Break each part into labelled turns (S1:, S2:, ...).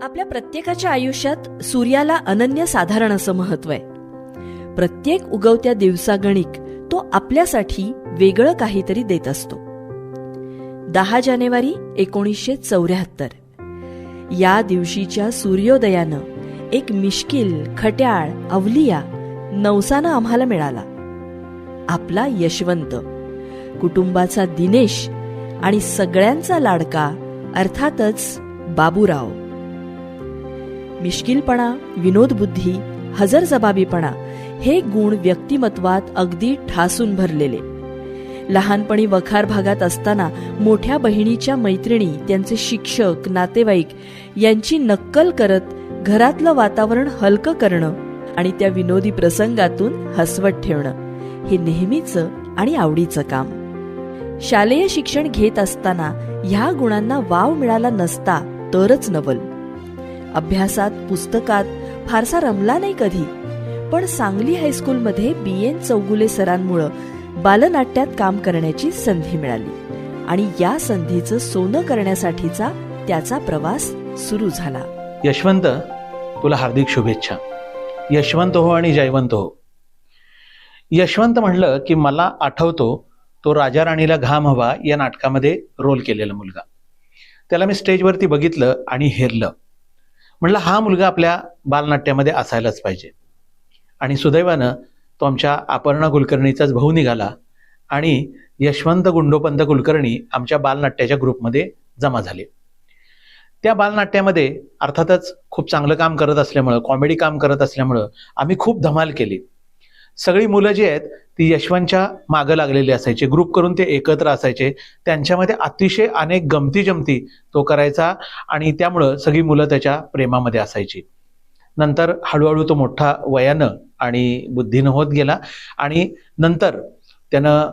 S1: आपल्या प्रत्येकाच्या आयुष्यात सूर्याला अनन्यसाधारण असं महत्व आहे. प्रत्येक उगवत्या दिवसागणिक तो आपल्यासाठी वेगळं काहीतरी देत असतो. 10 जानेवारी 1974 या दिवशीच्या सूर्योदयानं एक मिश्किल, खट्याळ, अवलिया नवसानं आम्हाला मिळाला. आपला यशवंत, कुटुंबाचा दिनेश आणि सगळ्यांचा लाडका अर्थातच बाबूराव. मिश्किलपणा, विनोदबुद्धी, हजरजबाबीपणा हे गुण व्यक्तिमत्वात अगदी ठासून भरलेले. लहानपणी वखार भागात असताना मोठ्या बहिणीच्या मैत्रिणी, त्यांचे शिक्षक, नातेवाईक यांची नक्कल करत घरातलं वातावरण हलकं करणं आणि त्या विनोदी प्रसंगातून हसवत ठेवणं हे नेहमीचं आणि आवडीचं काम. शालेय शिक्षण घेत असताना ह्या गुणांना वाव मिळाला नसता तरच नवल. अभ्यासात, पुस्तकात फारसा रमला नाही कधी, पण सांगली हायस्कूलमध्ये BN चौगुले सरांमुळं बालनाट्यात काम करण्याची संधी मिळाली आणि या संधीचं सोनं करण्यासाठीचा त्याचा प्रवास सुरू झाला.
S2: यशवंत, तुला हार्दिक शुभेच्छा. यशवंत हो आणि जयवंत हो. यशवंत म्हणलं की मला आठवतो तो राजा राणीला घाम हवा या नाटकामध्ये रोल केलेला मुलगा. त्याला मी स्टेजवरती बघितलं आणि हेरलं. म्हणलं हा मुलगा आपल्या बालनाट्यामध्ये असायलाच पाहिजे. आणि सुदैवानं तो आमच्या अपर्णा कुलकर्णीचाच भाऊ निघाला आणि यशवंत गुंडोपंत कुलकर्णी आमच्या बालनाट्याच्या ग्रुपमध्ये जमा झाले. त्या बालनाट्यामध्ये अर्थातच खूप चांगलं काम करत असल्यामुळं, कॉमेडी काम करत असल्यामुळं आम्ही खूप धमाल केली. सगळी मुलं जी आहेत ती यशवंतच्या मागं लागलेली असायची. ग्रुप करून ते एकत्र असायचे. त्यांच्यामध्ये अतिशय अनेक गमती जमती तो करायचा आणि त्यामुळं सगळी मुलं त्याच्या प्रेमामध्ये असायची. नंतर हळूहळू तो मोठा वयानं आणि बुद्धीनं होत गेला आणि नंतर त्यानं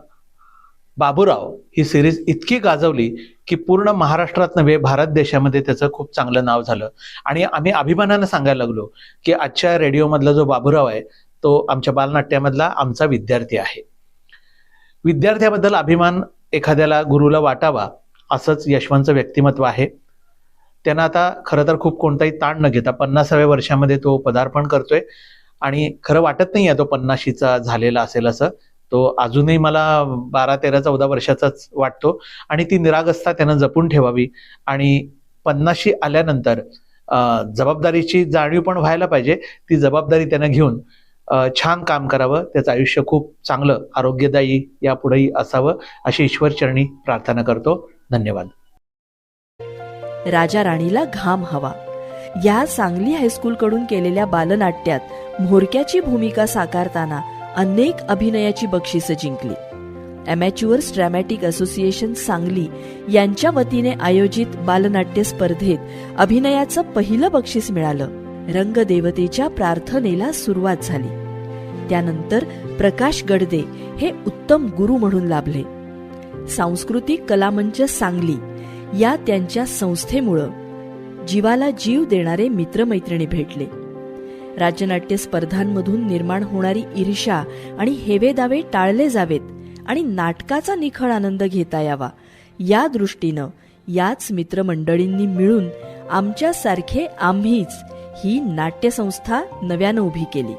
S2: बाबूराव ही सिरीज इतकी गाजवली की पूर्ण महाराष्ट्रात नव्हे भारत देशामध्ये त्याचं खूप चांगलं नाव झालं. आणि आम्ही अभिमानानं सांगायला लागलो की आजच्या रेडिओमधला जो बाबूराव आहे तो आमच्या बालनाट्यामधला आमचा विद्यार्थी आहे. विद्यार्थ्याबद्दल अभिमान एखाद्याला गुरुला वाटावा असंच यशवंतचं व्यक्तिमत्व आहे. त्यानं आता खरं तर खूप कोणताही ताण न घेता 50व्या वर्षामध्ये तो पदार्पण करतोय आणि खरं वाटत नाही आहे तो 50शीचा झालेला असेल असं. तो अजूनही मला 12, 13, 14 वर्षाचाच वाटतो आणि ती निरागसता त्यानं जपून ठेवावी आणि 50शी आल्यानंतर जबाबदारीची जाणीव पण व्हायला पाहिजे. ती जबाबदारी त्यानं घेऊन छान काम करावं. त्याचं आयुष्य खूप चांगलं, आरोग्यदायी यापुढेही असावं अशी ईश्वरचरणी प्रार्थना करतो. धन्यवाद.
S1: राजा राणीला घाम हवा या सांगली हायस्कूलकडून केलेल्या बालनाट्यात म्होरक्याची भूमिका साकारताना अनेक अभिनयाची बक्षिसं जिंकली. अमॅच्युअर्स ड्रॅमॅटिक असोसिएशन सांगली यांच्या वतीने आयोजित बालनाट्य स्पर्धेत अभिनयाचं पहिलं बक्षीस मिळालं. रंगदेवतेच्या प्रार्थनेला सुरुवात झाली. त्यानंतर प्रकाश गडदे हे उत्तम गुरु म्हणून लाभले. सांस्कृतिक कलामंच सांगली या त्यांच्या संस्थेमुळं जीवाला जीव देणारे मित्रमैत्रिणी भेटले. राज्यनाट्य स्पर्धांमधून निर्माण होणारी ईर्ष्या आणि हेवेदावे टाळले जावेत आणि नाटकाचा निखळ आनंद घेता यावा या दृष्टीनं याच मित्रमंडळींनी मिळून आमच्यासारखे आम्हीच ही नाट्यसंस्था नव्यानं उभी केली.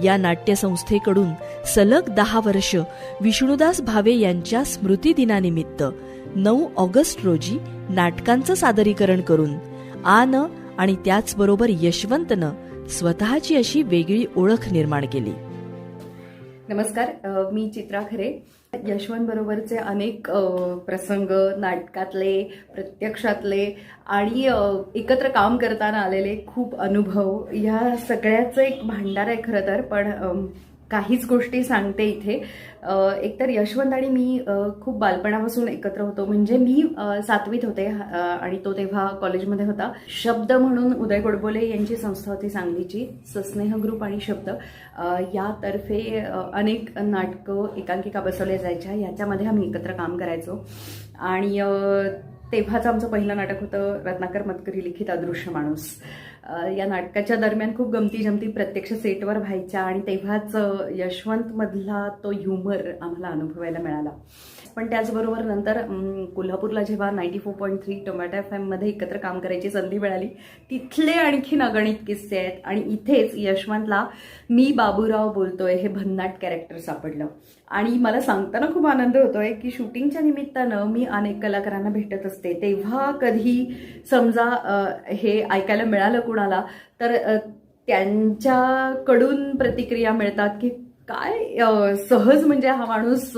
S1: या नाट्यसंस्थेकडून सलग 10 वर्ष विष्णुदास भावे यांच्या स्मृतिदिनानिमित्त 9 ऑगस्ट रोजी नाटकांचं सादरीकरण करून आन आणि त्याचबरोबर यशवंतनं स्वतःची अशी वेगळी ओळख निर्माण केली.
S3: नमस्कार, मी चित्रा खरे. यशवंत बरोबरचे अनेक प्रसंग, नाटकातले, प्रत्यक्षातले आणि एकत्र काम करताना आलेले खूप अनुभव, ह्या सगळ्याचं एक भांडार आहे खरं तर. पण काहीच गोष्टी सांगते इथे. एकतर यशवंत आणि मी खूप बालपणापासून एकत्र होतो. म्हणजे मी 7वीत होते आणि तो तेव्हा कॉलेजमध्ये होता. शब्द म्हणून उदय गोडबोले यांची संस्था होती सांगलीची, सस्नेह ग्रुप आणि शब्द यातर्फे अनेक नाटकं, एकांकिका बसवल्या जायच्या. याच्यामध्ये आम्ही एकत्र काम करायचो आणि तेव्हाच आमचं पहिलं नाटक होतं रत्नाकर मतकरी लिखित अदृश्य माणूस. या नाटकाच्या दरम्यान खूप गमती जमती प्रत्यक्ष सेटवर व्हायच्या आणि तेव्हाच यशवंतमधला तो ह्युमर आम्हाला अनुभवायला मिळाला. पण त्याचबरोबर नंतर कोल्हापूरला जेव्हा 94.3 टोमॅटो FM मध्ये एकत्र काम करायची संधी मिळाली, तिथले आणखीन अगणित किस्से आहेत. आणि इथेच यशवंतला मी बाबूराव बोलतोय हे भन्नाट कॅरेक्टर सापडलं. आणि मला सांगताना खूप आनंद होतोय की शूटिंगच्या निमित्तानं मी अनेक कलाकारांना भेटत असते, तेव्हा कधी समजा हे ऐकायला मिळालं कुणाला तर त्यांच्याकडून प्रतिक्रिया मिळतात की काय सहज म्हणजे हा माणूस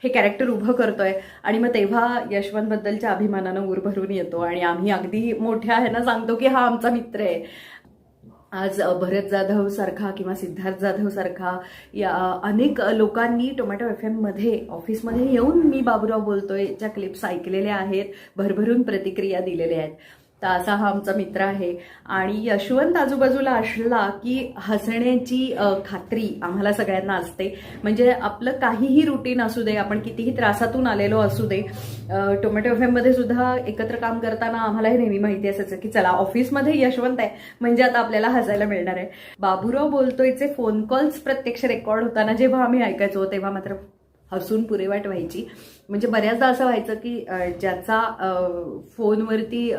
S3: हे कॅरेक्टर उभं करतोय. आणि मग तेव्हा यशवंतबद्दलच्या अभिमानानं ऊर भरून येतो आणि आम्ही अगदी मोठ्या ह्यांना सांगतो की हा आमचा मित्र आहे. आज भरत जाधव सारखा किंवा सिद्धार्थ जाधव सारखा या अनेक लोकांनी टोमॅटो FM मध्ये ऑफिसमध्ये येऊन मी बाबूराव बोलतोयच्या क्लिप्स ऐकलेल्या आहेत, भरभरून प्रतिक्रिया दिलेल्या आहेत. तर असा हा आमचा मित्र आहे. आणि यशवंत आजूबाजूला असला की हसण्याची खात्री आम्हाला सगळ्यांना असते. म्हणजे आपलं काहीही रुटीन असू दे, आपण कितीही त्रासातून आलेलो असू दे, टोमॅटो FM मध्ये सुद्धा एकत्र काम करताना आम्हाला हे नेहमी माहिती असायचं की चला ऑफिसमध्ये यशवंत आहे म्हणजे आता आपल्याला हसायला मिळणार आहे. बाबूराव बोलतोयचे फोन कॉल्स प्रत्यक्ष रेकॉर्ड होताना जेव्हा आम्ही ऐकायचो तेव्हा मात्र हसून पुरेवाट व्हायची. म्हणजे बऱ्याचदा असं व्हायचं की ज्याचा फोनवरती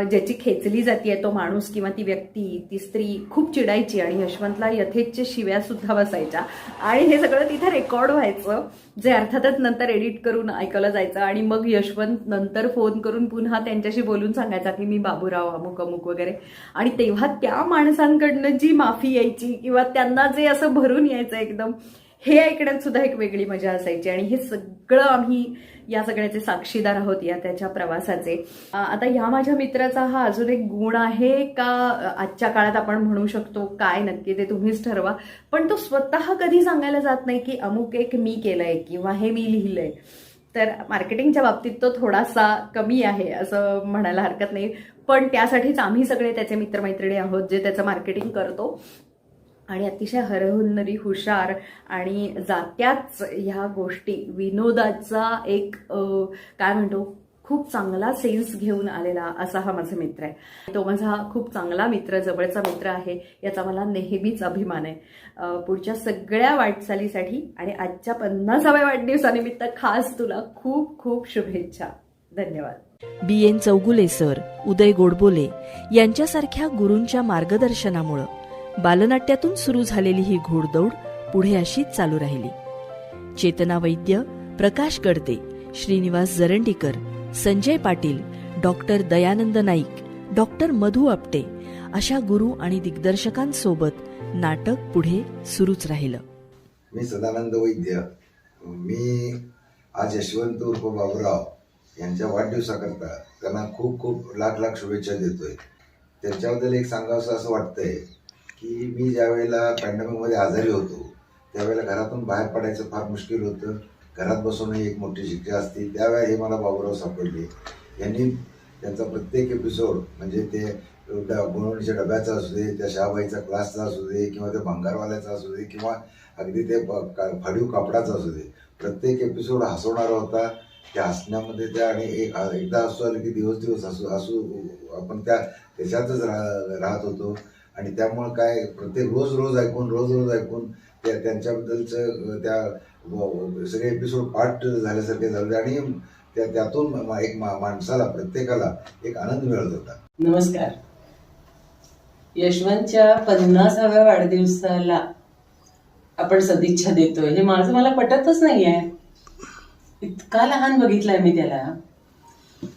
S3: ज्याची खेचली जाते तो माणूस किंवा ती व्यक्ती, ती स्त्री खूप चिडायची आणि यशवंतला यथेच्छ शिव्या सुद्धा बसायच्या. आणि हे सगळं तिथे रेकॉर्ड व्हायचं, जे अर्थातच नंतर एडिट करून ऐकलं जायचं. आणि मग यशवंत नंतर फोन करून पुन्हा त्यांच्याशी बोलून सांगायचा की मी बाबूराव अमुक अमुक वगैरे. आणि तेव्हा त्या माणसांकडनं जी माफी यायची किंवा त्यांना जे असं भरून यायचं एकदम, हे ऐकण्यात सुद्धा एक वेगळी मजा असायची. आणि हे सगळं आम्ही या सगळ्याचे साक्षीदार आहोत या त्याच्या प्रवासाचे. आता या माझ्या मित्राचा हा अजून एक गुण आहे का आजच्या काळात आपण म्हणू शकतो, काय नक्की ते तुम्हीच ठरवा. पण तो स्वतः कधी सांगायला जात नाही की अमुक एक मी केलंय किंवा हे मी लिहिलंय. तर मार्केटिंगच्या बाबतीत तो थोडासा कमी आहे असं म्हणायला हरकत नाही. पण त्यासाठीच आम्ही सगळे त्याचे मित्रमैत्रिणी आहोत जे त्याचं मार्केटिंग करतो. आणि अतिशय हरहुन्नरी, हुशार आणि जात्याच ह्या गोष्टी विनोदाचा एक काय म्हणतो खूप चांगला सेन्स घेऊन आलेला असा हा माझा मित्र आहे. तो माझा खूप चांगला मित्र, जवळचा मित्र आहे, याचा मला नेहमीच अभिमान आहे. पुढच्या सगळ्या वाटचालीसाठी आणि आजच्या 50व्या वाढदिवसानिमित्त खास तुला खूप खूप शुभेच्छा. धन्यवाद.
S1: BN चौगुले सर, उदय गोडबोले यांच्यासारख्या गुरूंच्या मार्गदर्शनामुळं बालनाट्यातून सुरू झालेली ही घोडदौड पुढे अशीच चालू राहिली. चेतना वैद्य, प्रकाश गडते, श्रीनिवास जरंडीकर, संजय पाटील, डॉक्टर दयानंद नाईक, डॉक्टर मधु आपटे अशा गुरु आणि दिग्दर्शकांसोबत नाटक पुढे सुरूच राहिलं.
S4: मी सदानंद वैद्य. मी आज यशवंत उर्फ बाबूराव यांच्या वाढदिवसाकरता त्यांना खूप खूप लाख लाख शुभेच्छा देतोय. त्यांच्याबद्दल एक सांगावंसं असं वाटतंय की मी ज्या वेळेला पॅन्डेमिकमध्ये आजारी होतो त्यावेळेला घरातून बाहेर पडायचं फार मुश्किल होतं. घरात बसून एक मोठी शिक्षा असते. त्यावेळेला हे मला बाबूराव सापडले. यांनी त्यांचा प्रत्येक एपिसोड म्हणजे ते गुणवणीच्या डब्याचा असू दे, त्या शहाबाईचा क्लासचा असू दे किंवा त्या भंगारवाल्याचा असू दे किंवा अगदी ते फाडीव कापडाचा असू दे, प्रत्येक एपिसोड हसवणारा होता. त्या हसण्यामध्ये त्या आणि एकदा हसू आलं की दिवस दिवस हसू आपण त्याच्यातच राहत होतो. आणि त्यामुळं काय प्रत्येक रोज ऐकून त्यांच्याबद्दलचं त्या सगळे एपिसोड पाठ झाल्यासारखे झाले आणि त्यातून एक माणसाला प्रत्येकाला एक आनंद मिळत होता.
S5: नमस्कार. यशवंतच्या 50व्या वाढदिवसाला आपण सदिच्छा देतोय हे मला पटतच नाहीये. इतका लहान बघितलाय मी त्याला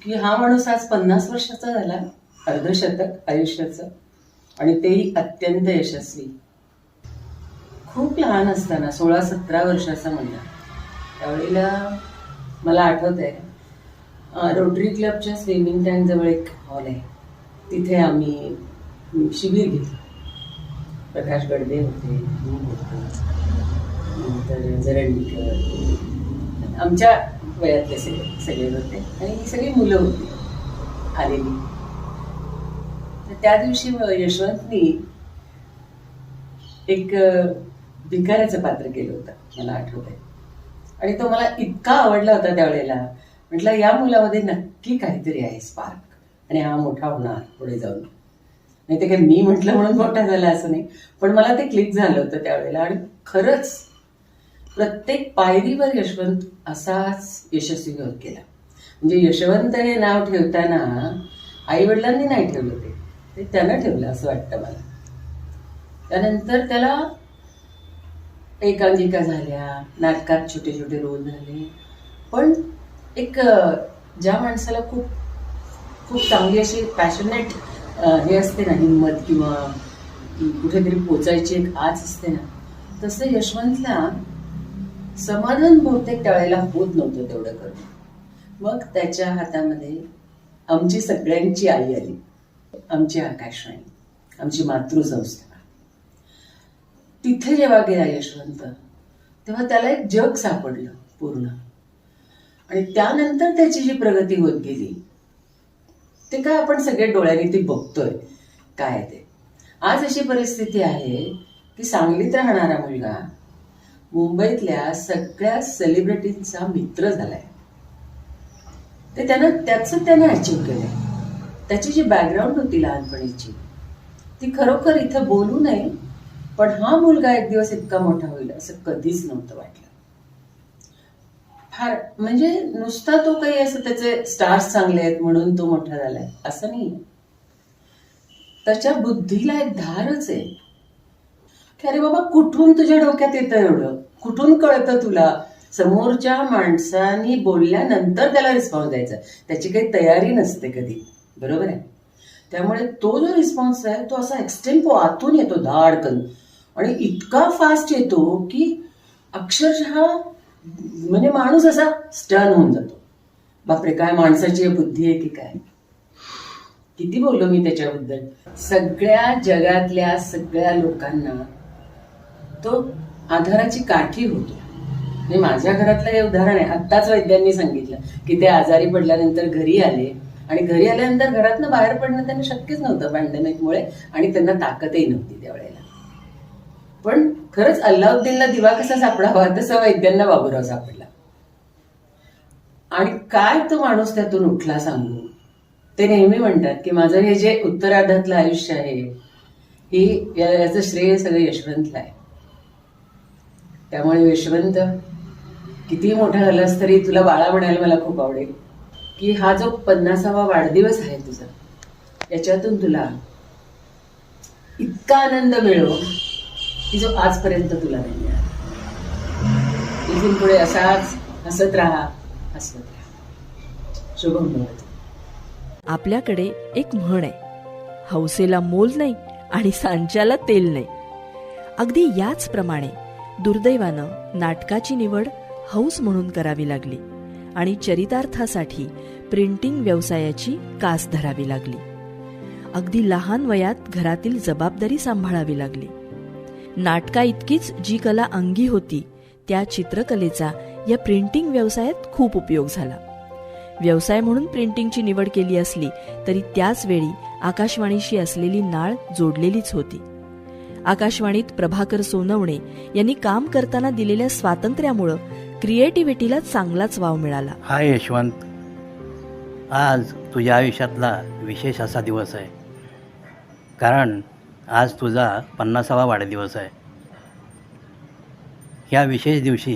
S5: की हा माणूस आज 50 वर्षाचा झाला, अर्धशतक आयुष्याचं, आणि तेही अत्यंत यशस्वी. खूप लहान असताना 16-17 वर्षाचा मुलगा, त्यावेळेला मला आठवत आहे रोटरी क्लबच्या स्विमिंग टँक जवळ एक हॉल आहे, तिथे आम्ही शिबिर घेतलं. प्रकाश गडदे होते, नंतर जरंडीकर, आमच्या वयातले सगळे होते आणि ही सगळी मुलं होती आलेली. त्या दिवशी यशवंतनी एक भिकाऱ्याचं पात्र केलं होतं मला आठवत आहे. आणि तो मला इतका आवडला होता त्यावेळेला म्हटलं या मुलामध्ये नक्की काहीतरी आहे स्पार्क आणि हा मोठा होणार पुढे जाऊन. नाही ते काय मी म्हटलं म्हणून मोठा झाला असं नाही, पण मला ते क्लिक झालं होतं त्यावेळेला. आणि खरंच प्रत्येक पायरीवर यशवंत असाच यशस्वी होत गेला. म्हणजे यशवंत हे नाव ठेवताना आई वडिलांनी नाही ठेवलं, ते त्यानं ठेवलं असं वाटतं मला. त्यानंतर त्याला एकांकिका झाल्या, नाटकात छोटे छोटे रोल झाले. पण एक ज्या माणसाला खूप खूप चांगली अशी पॅशनेट हे असते ना, हिंमत किंवा कुठेतरी पोचायची एक आच असते ना, तसं यशवंतला समाधान बहुतेक त्यावेळेला होत नव्हतं तेवढं करून. मग त्याच्या हातामध्ये आमची सगळ्यांची आई आली, आमची आकाशवाणी, आमची मातृसंस्था. तिथे जेव्हा गेला यशवंत, तेव्हा त्याला एक जग सापडलं पूर्ण. आणि त्यानंतर त्याची जी प्रगती होत गेली ते काय आपण सगळे डोळ्यांनी ती बघतोय काय ते. आज अशी परिस्थिती आहे की सांगलीत राहणारा मुलगा मुंबईतल्या सगळ्या सेलिब्रिटींचा मित्र झालाय. ते त्यानं अचीव्ह केलंय. त्याची जी बॅकग्राऊंड होती लहानपणीची ती खरोखर इथं बोलू नये, पण हा मुलगा एक दिवस इतका मोठा होईल असं कधीच नव्हतं वाटलं. फार म्हणजे नुसता तो काही असं त्याचे स्टार्स चांगले आहेत म्हणून तो मोठा झालाय असं नाही. त्याच्या बुद्धीला एक धारच आहे की अरे बाबा कुठून तुझ्या डोक्यात येतं एवढं, कुठून कळतं तुला. समोरच्या माणसानी बोलल्यानंतर त्याला रिस्पॉन्स द्यायचा, त्याची काही तयारी नसते कधी, बरोबर आहे. त्यामुळे तो जो रिस्पॉन्स आहे तो असा एक्सटेम्पो आतून येतो धाडकन, आणि इतका फास्ट येतो की अक्षरशः म्हणजे माणूस असा स्टर्न होऊन जातो. बापरे, काय माणसाची बुद्धी आहे की काय. किती बोललो मी त्याच्याबद्दल. सगळ्या जगातल्या सगळ्या लोकांना तो आधाराची काठी होतो. म्हणजे माझ्या घरातलं हे उदाहरण आहे. आत्ताच वैद्यांनी सांगितलं की ते आजारी पडल्यानंतर घरी आले, आणि घरी आल्यानंतर घरातनं बाहेर पडणं त्यांना शक्यच नव्हतं पॅन्डेमिकमुळे, आणि त्यांना ताकदही नव्हती त्यावेळेला. पण खरंच अल्लाउद्दीनला दिवा कसा सापडावा तसा वैद्यांना बाबूराव सापडला. आणि काय तो माणूस त्यातून उठला सांगू. ते नेहमी म्हणतात की माझं हे जे उत्तरार्धातलं आयुष्य आहे याचं श्रेय सगळं यशवंतला आहे. त्यामुळे यशवंत किती मोठा झालास तरी तुला बाळा म्हणायला मला खूप आवडेल की हा जो 50वा वाढदिवस आहे तुझा, याच्यातून तुला इतका आनंद मिळो की जो आजपर्यंत तुला नाही मिळाला. इथून पुढे असाच हसत राहा, हसत राहा. शुभम भवतु.
S1: आपल्याकडे एक म्हण आहे, हौसेला मोल नाही आणि सांच्याला तेल नाही. अगदी याचप्रमाणे दुर्दैवानं नाटकाची निवड हौस म्हणून करावी लागली आणि चरितार्थासाठी प्रिंटिंग व्यवसायाची कास धरावी लागली. अगदी लहान वयात घरातील जबाबदारी सांभाळावी लागली. नाटका इतकीच जी कला अंगी होती त्या चित्रकलेचा या प्रिंटिंग व्यवसायात खूप उपयोग झाला. व्यवसाय म्हणून प्रिंटिंगची निवड केली असली तरी त्याच वेळी आकाशवाणीशी असलेली नाळ जोडलेलीच होती. आकाशवाणीत प्रभाकर सोनवणे यांनी काम करताना दिलेल्या स्वातंत्र्यामुळं क्रिएटिव्हिटीला चांगलाच वाव मिळाला.
S6: हाय यशवंत, आज तुझ्या आयुष्यातला विशेष असा दिवस आहे, कारण आज तुझा 50वा वाढदिवस आहे. या विशेष दिवशी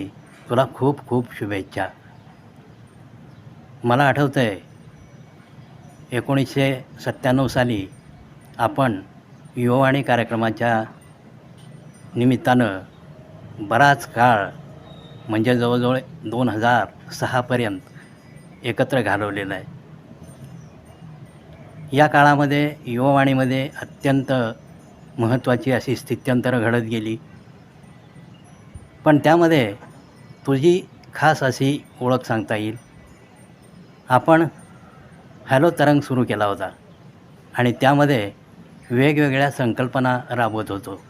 S6: तुला खूप खूप शुभेच्छा. मला आठवतं आहे 1997 साली आपण युवावाणी कार्यक्रमाच्या निमित्तानं बराच काळ म्हणजे जवळजवळ 2006पर्यंत एकत्र घालवलेलं आहे. या काळामध्ये युवावाणीमध्ये अत्यंत महत्त्वाची अशी स्थित्यंतरं घडत गेली, पण त्यामध्ये तुझी खास अशी ओळख सांगता येईल. आपण हॅलो तरंग सुरू केला होता आणि त्यामध्ये वेगवेगळ्या संकल्पना राबवत होतो.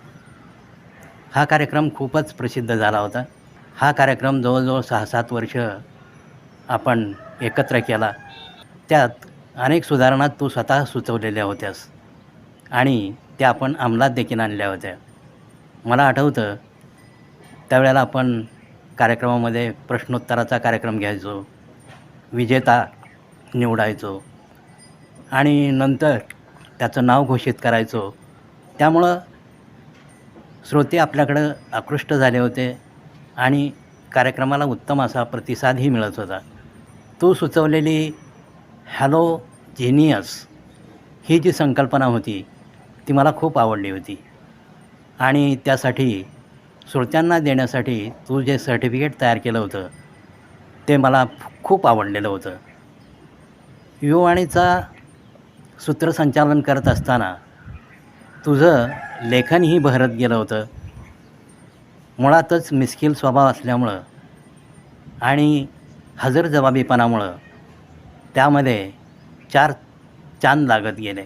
S6: हा कार्यक्रम खूपच प्रसिद्ध झाला होता. हा कार्यक्रम जवळजवळ 6-7 वर्ष आपण एकत्र केला. त्यात अनेक सुधारणा तू स्वतः सुचवलेल्या होत्यास आणि त्या आपण अंमलात देखील आणल्या होत्या. मला आठवतं त्यावेळेला आपण कार्यक्रमामध्ये प्रश्नोत्तराचा कार्यक्रम घ्यायचो, विजेता निवडायचो आणि नंतर त्याचं नाव घोषित करायचो. त्यामुळं श्रोते आपल्याकडं आकृष्ट झाले होते आणि कार्यक्रमाला उत्तम असा प्रतिसादही मिळत होता. तू सुचवलेली हॅलो जेनियस ही जी संकल्पना होती ती मला खूप आवडली होती आणि त्यासाठी श्रोत्यांना देण्यासाठी तू जे सर्टिफिकेट तयार केलं होतं ते मला खूप आवडलेलं होतं. युवाणीचा सूत्रसंचालन करत असताना तुझं लेखनही बहरत गेलं होतं. मुळातच मिश्किल स्वभाव असल्यामुळं आणि हजरजबाबीपणामुळं त्यामध्ये 4 चांद लागत गेले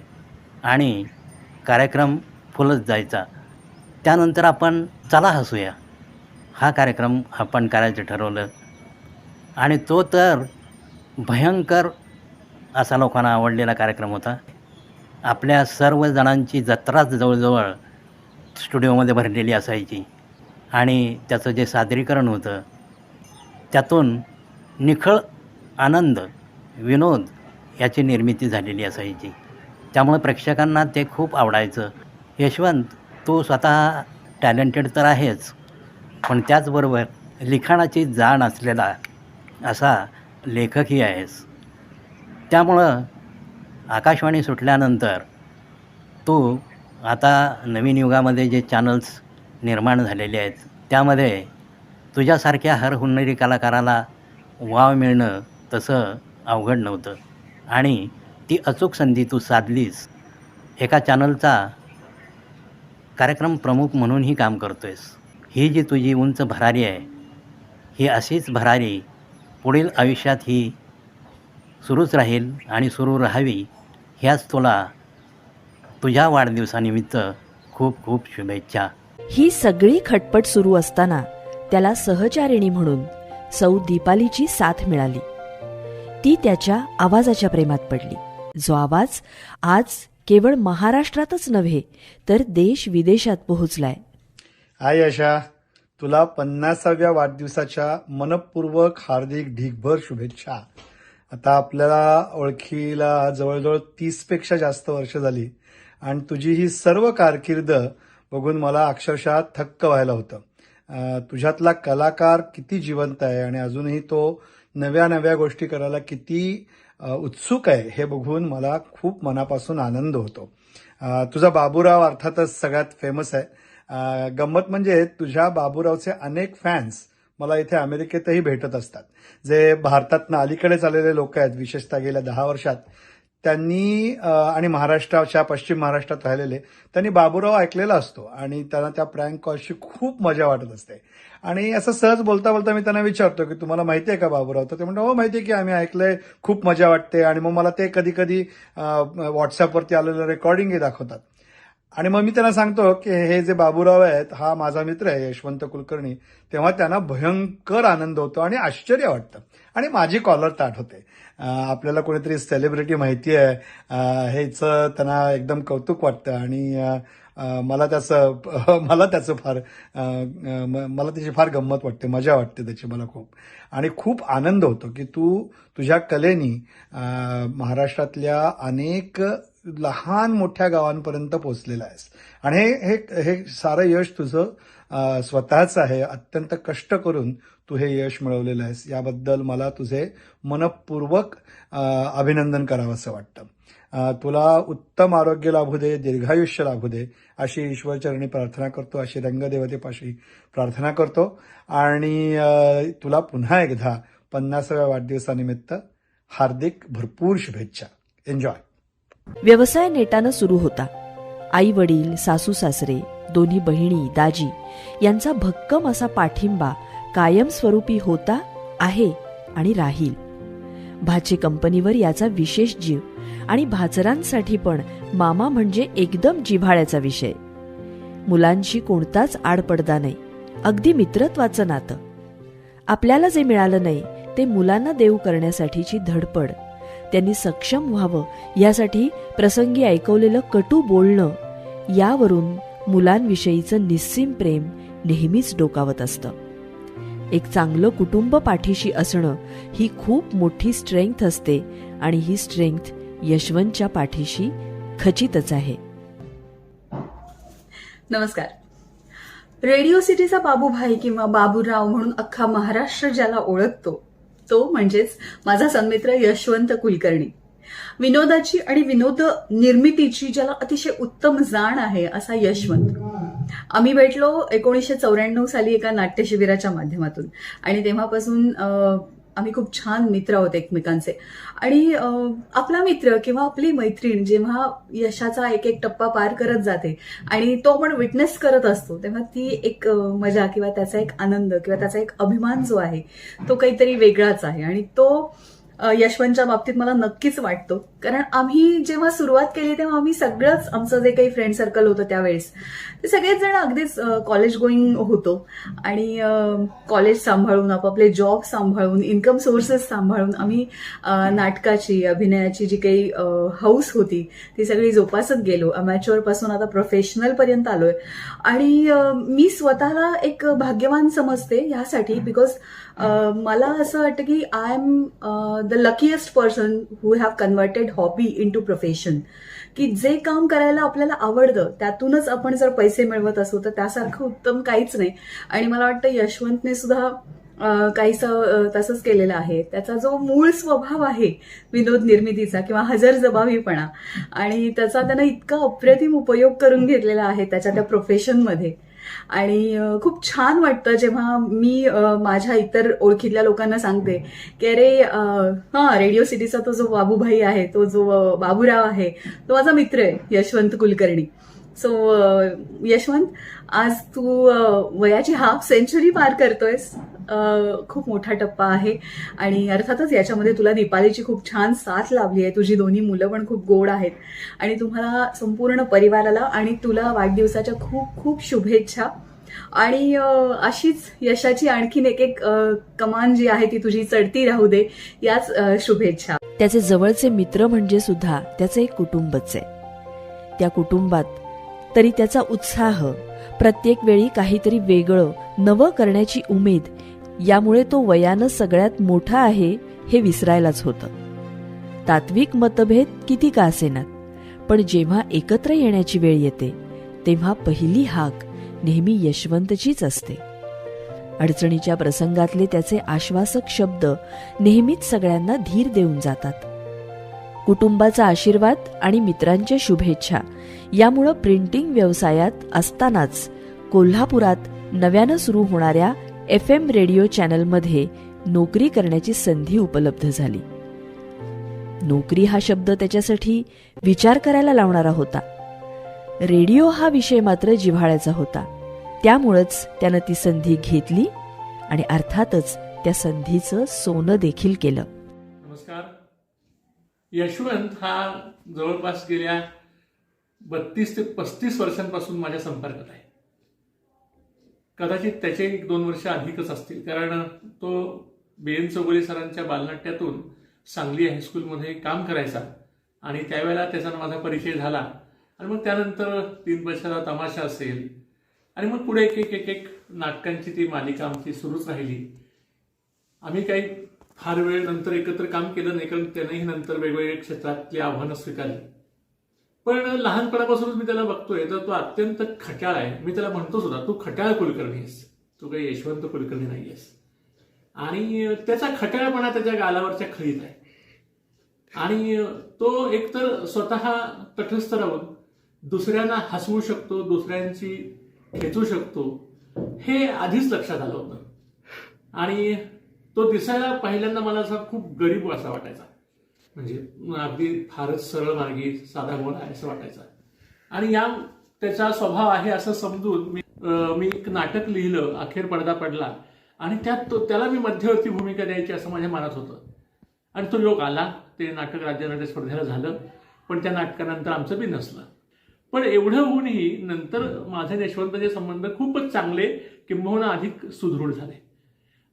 S6: आणि कार्यक्रम फुलत जायचा. त्यानंतर आपण चला हसूया हा कार्यक्रम आपण करायचं ठरवलं आणि तो तर भयंकर असा लोकांना आवडलेला कार्यक्रम होता. आपल्या सर्व जणांची जत्राच जवळजवळ स्टुडिओमध्ये भरलेली असायची आणि त्याचं जे सादरीकरण होतं त्यातून निखळ आनंद विनोद याची निर्मिती झालेली असायची. त्यामुळे प्रेक्षकांना ते खूप आवडायचं. यशवंत, तू स्वतः टॅलेंटेड तर आहेच, पण त्याचबरोबर लिखाणाची जाण असलेला असा लेखकही आहेस. त्यामुळं आकाशवाणी सुटल्यानंतर तू आता नवीन युगामध्ये जे चॅनल्स निर्माण झालेले आहेत त्यामध्ये तुझ्यासारख्या हर हुन्नरी कलाकाराला वाव मिळणं तसं अवघड नव्हतं आणि ती अचूक संधी तू साधलीस. एका चॅनलचा कार्यक्रम प्रमुख म्हणूनही काम करतो आहेस. ही जी तुझी उंच भरारी आहे ही अशीच भरारी पुढील आयुष्यात ही सुरूच राहील आणि सुरू राहावी ह्याच तुला तुझ्या वाढदिवसानिमित्त खूप खूप शुभेच्छा.
S1: ही सगळी खटपट सुरू असताना त्याला सहचारिणी म्हणून सौ दीपालीची साथ मिळाली. ती त्याच्या आवाजाच्या प्रेमात पडली, जो आवाज आज केवळ महाराष्ट्रातच नव्हे तर देश विदेशात पोहोचलाय.
S7: हाय यशा, तुला 50व्या वाढदिवसाच्या मनपूर्वक हार्दिक ढीगभर शुभेच्छा. आता आपल्याला ओळखीला जवळजवळ 30पेक्षा जास्त वर्ष झाली आणि तुझी ही सर्व कारकीर्द बघून मला अक्षरशः थक्क व्हायला होतं. तुझ्यातला कलाकार किती जिवंत आहे आणि अजूनही तो नव्या नव्या गोष्टी करायला किती उत्सुक आहे हे बघून मला खूप मनापासून आनंद होतो. तुझा बाबूराव अर्थातच सगळ्यात फेमस आहे. गंमत म्हणजे तुझ्या बाबूरावचे अनेक फॅन्स मला इथे अमेरिकेतही भेटत असतात, जे भारतातनं अलीकडेच आलेले लोक आहेत. विशेषतः गेल्या 10 वर्षात त्यांनी आणि महाराष्ट्राच्या पश्चिम महाराष्ट्रात राहिलेले त्यांनी बाबूराव ऐकलेला असतो आणि त्यांना त्या प्रँक कॉलची खूप मजा वाटत असते. आणि असं सहज बोलता बोलता मी त्यांना विचारतो की तुम्हाला माहिती आहे का बाबूराव? तर ते म्हणतात हो माहिती आहे की आम्ही ऐकलंय, खूप मजा वाटते. आणि मग मला ते कधी कधी व्हॉट्सअपवरती आलेलं रेकॉर्डिंगही दाखवतात. आणि मग मी त्यांना सांगतो की हे जे बाबूराव आहेत हा माझा मित्र आहे यशवंत कुलकर्णी. तेव्हा त्यांना भयंकर आनंद होतो आणि आश्चर्य वाटतं आणि माझी कॉलर ताट होते. आपल्याला कोणीतरी सेलिब्रिटी माहिती आहे हेचं त्यांना एकदम कौतुक वाटतं आणि मला त्याची फार गंमत वाटते, मजा वाटते त्याची मला खूप. आणि खूप आनंद होतो की तू तुझ्या कलेनी महाराष्ट्रातल्या अनेक लहान मोठ्या गावांपर्यंत पोहोचलेला आहेस आणि हे सारं यश तुझं स्वतःच आहे. अत्यंत कष्ट करून तू हे यश मिळवलेलं आहेस. याबद्दल मला तुझे मनपूर्वक अभिनंदन करावंसं वाटतं. तुला उत्तम आरोग्य लाभू दे, दीर्घायुष्य लाभू दे अशी ईश्वरचरणी प्रार्थना करतो, अशी रंगदेवतेपाशी प्रार्थना करतो. आणि तुला पुन्हा एकदा 50व्या वाढदिवसानिमित्त हार्दिक भरपूर शुभेच्छा. एन्जॉय.
S1: व्यवसाय नेटानं सुरू होता. आई वडील, सासू सासरे, दोन्ही बहिणी, दाजी यांचा भक्कम असा पाठिंबा कायमस्वरूपी होता, आहे आणि राहील. भाचे कंपनीवर याचा विशेष जीव आणि भाचरांसाठी पण मामा म्हणजे एकदम जिव्हाळ्याचा विषय. मुलांशी कोणताच आडपडदा नाही, अगदी मित्रत्वाचं नातं. आपल्याला जे मिळालं नाही ते मुलांना देऊ करण्यासाठीची धडपड, त्यांनी सक्षम व्हावं यासाठी प्रसंगी ऐकवलेलं कटू बोलणं, यावरून मुलांविषयीचं निस्सीम प्रेम नेहमीच डोकावत असतं. एक चांगलं कुटुंब पाठीशी असणं ही खूप मोठी स्ट्रेंग्थ असते आणि ही स्ट्रेंग्थ यशवंतच्या पाठीशी खचितच आहे.
S8: नमस्कार. रेडिओ सिटीचा बाबूभाई किंवा बाबूराव म्हणून अख्खा महाराष्ट्र ज्याला ओळखतो तो म्हणजेच माझा सन्मित्र यशवंत कुलकर्णी. विनोदाची आणि विनोद निर्मितीची ज्याला अतिशय उत्तम जाण आहे असा यशवंत. आम्ही भेटलो 1994 साली एका नाट्य शिबिराच्या माध्यमातून आणि तेव्हापासून आम्ही खूप छान मित्र आहोत एकमेकांचे. आणि आपला मित्र किंवा आपली मैत्रीण जेव्हा यशाचा एक एक टप्पा पार करत जाते आणि तो आपण विटनेस करत असतो तेव्हा ती एक मजा किंवा त्याचा एक आनंद किंवा त्याचा एक अभिमान जो आहे तो काहीतरी वेगळाच आहे. आणि तो यशवंतच्या बाबतीत मला नक्कीच वाटतो. कारण आम्ही जेव्हा सुरुवात केली तेव्हा आम्ही सगळंच आमचं जे काही फ्रेंड सर्कल होतं त्यावेळेस ते सगळेच जण अगदीच कॉलेज गोईंग होतो आणि कॉलेज सांभाळून आपापले जॉब सांभाळून इन्कम सोर्सेस सांभाळून आम्ही नाटकाची अभिनयाची जी काही हौस होती ती सगळी जोपासत गेलो. अमॅच्युअर पासून आता प्रोफेशनल पर्यंत आलोय. आणि मी स्वतःला एक भाग्यवान समजते ह्यासाठी बिकॉज मला असं वाटतं की I am the luckiest person who have converted hobby into profession. की जे काम करायला आपल्याला आवडतं त्यातूनच आपण जर पैसे मिळवत असू तर त्यासारखं उत्तम काहीच नाही. आणि मला वाटतं यशवंतने सुद्धा काहीसं तसंच केलेलं आहे. त्याचा जो मूळ स्वभाव आहे विनोद निर्मितीचा किंवा हजरजबाबीपणा आणि त्याचा त्यानं इतका अप्रतिम उपयोग करून घेतलेला आहे त्याच्या त्या प्रोफेशनमध्ये. आणि खूप छान वाटतं जेव्हा मी माझ्या इतर ओळखीतल्या लोकांना सांगते की अरे रेडिओ सिटीचा तो जो बाबूभाई आहे तो जो बाबूराव आहे तो माझा मित्र आहे यशवंत कुलकर्णी. सो यशवंत आज तू वयाची हाफ सेंचुरी पार करतोयस. खूप मोठा टप्पा आहे आणि अर्थातच याच्यामध्ये तुला दीपालीची खूप छान साथ लाभली आहे. तुझी दोन्ही मुलं पण खूप गोड आहेत आणि तुम्हाला संपूर्ण परिवाराला आणि तुला वाढदिवसाच्या खूप खूप शुभेच्छा. आणि अशीच यशाची आणखीन एक एक कमान जी आहे ती तुझी चढती राहू दे याच शुभेच्छा.
S1: त्याचे जवळचे मित्र म्हणजे सुद्धा त्याचं एक कुटुंबच आहे. त्या कुटुंबात तरी त्याचा उत्साह, प्रत्येक वेळी काहीतरी वेगळं नवं करण्याची उमेद यामुळे तो वयानं सगळ्यात मोठा आहे हे विसरायलाच होतं. तात्विक मतभेद किती का असेनात पण जेव्हा एकत्र येण्याची वेळ येते तेव्हा पहिली हाक नेहमी यशवंतचीच असते. अडचणीच्या प्रसंगातले त्याचे आश्वासक शब्द नेहमीच सगळ्यांना धीर देऊन जातात. कुटुंबाचा आशीर्वाद आणि मित्रांच्या शुभेच्छा यामुळं प्रिंटिंग व्यवसायात असतानाच कोल्हापुरात नव्यानं सुरू होणाऱ्या FM रेडिओ चॅनलमध्ये नोकरी करण्याची संधी उपलब्ध झाली. नोकरी हा शब्द त्याच्यासाठी विचार करायला लावणारा होता. रेडिओ हा विषय मात्र जिव्हाळ्याचा होता. त्यामुळंच त्यानं ती संधी घेतली आणि अर्थातच त्या संधीचं सोनं देखील केलं.
S9: नमस्कार. यशवंत हा जवळपास गेल्या 32 ते 35 वर्षांपासून माझ्या संपर्कात आहे. कदाचित त्याचे 1-2 वर्ष अधिकच असतील कारण तो BN चौगुले सरांच्या बालनाट्यातून सांगली हायस्कूलमध्ये काम करायचा आणि त्यावेळेला त्याचा माझा परिचय झाला. आणि मग त्यानंतर 3 वर्षाचा तमाशा असेल आणि मग पुढे एक नाटकांची ती मालिका आमची सुरूच राहिली. आम्ही काही फार वेळ नंतर एकत्र काम केलं नाही कारण त्यानेही नंतर वेगवेगळ्या क्षेत्रातली आव्हानं स्वीकारली. पण लहानपणापासूनच मी त्याला बघतोय तर तो अत्यंत खट्याळ आहे. मी त्याला म्हणतो सुद्धा तू खट्याळ कुलकर्णी आहेस, तू काही यशवंत कुलकर्णी नाही आहेस. आणि त्याचा खट्याळपणा त्याच्या गालावरच्या खळीत आहे. आणि तो एकतर स्वतः तटस्थ राहून दुसऱ्यांना हसवू शकतो, दुसऱ्यांची खेचू शकतो हे आधीच लक्षात आलं होतं. आणि तो दिसायला पहिल्यांदा मला असा खूप गरीब असा वाटायचा. म्हणजे अगदी फारच सरळ मार्गी साधा भोळा आहे असं वाटायचं. आणि या त्याचा स्वभाव आहे असं समजून मी एक नाटक लिहिलं, अखेर पडदा पडला आणि त्यात त्याला मी मध्यवर्ती भूमिका द्यायची असं माझ्या मनात होतं. आणि तो योग आला. ते नाटक राज्यनाट्य स्पर्धेला झालं पण त्या नाटकानंतर आमचं बी नसलं. पण एवढं होऊनही नंतर माझे यशवंतचे संबंध खूपच चांगले किंबहुना अधिक सुदृढ झाले.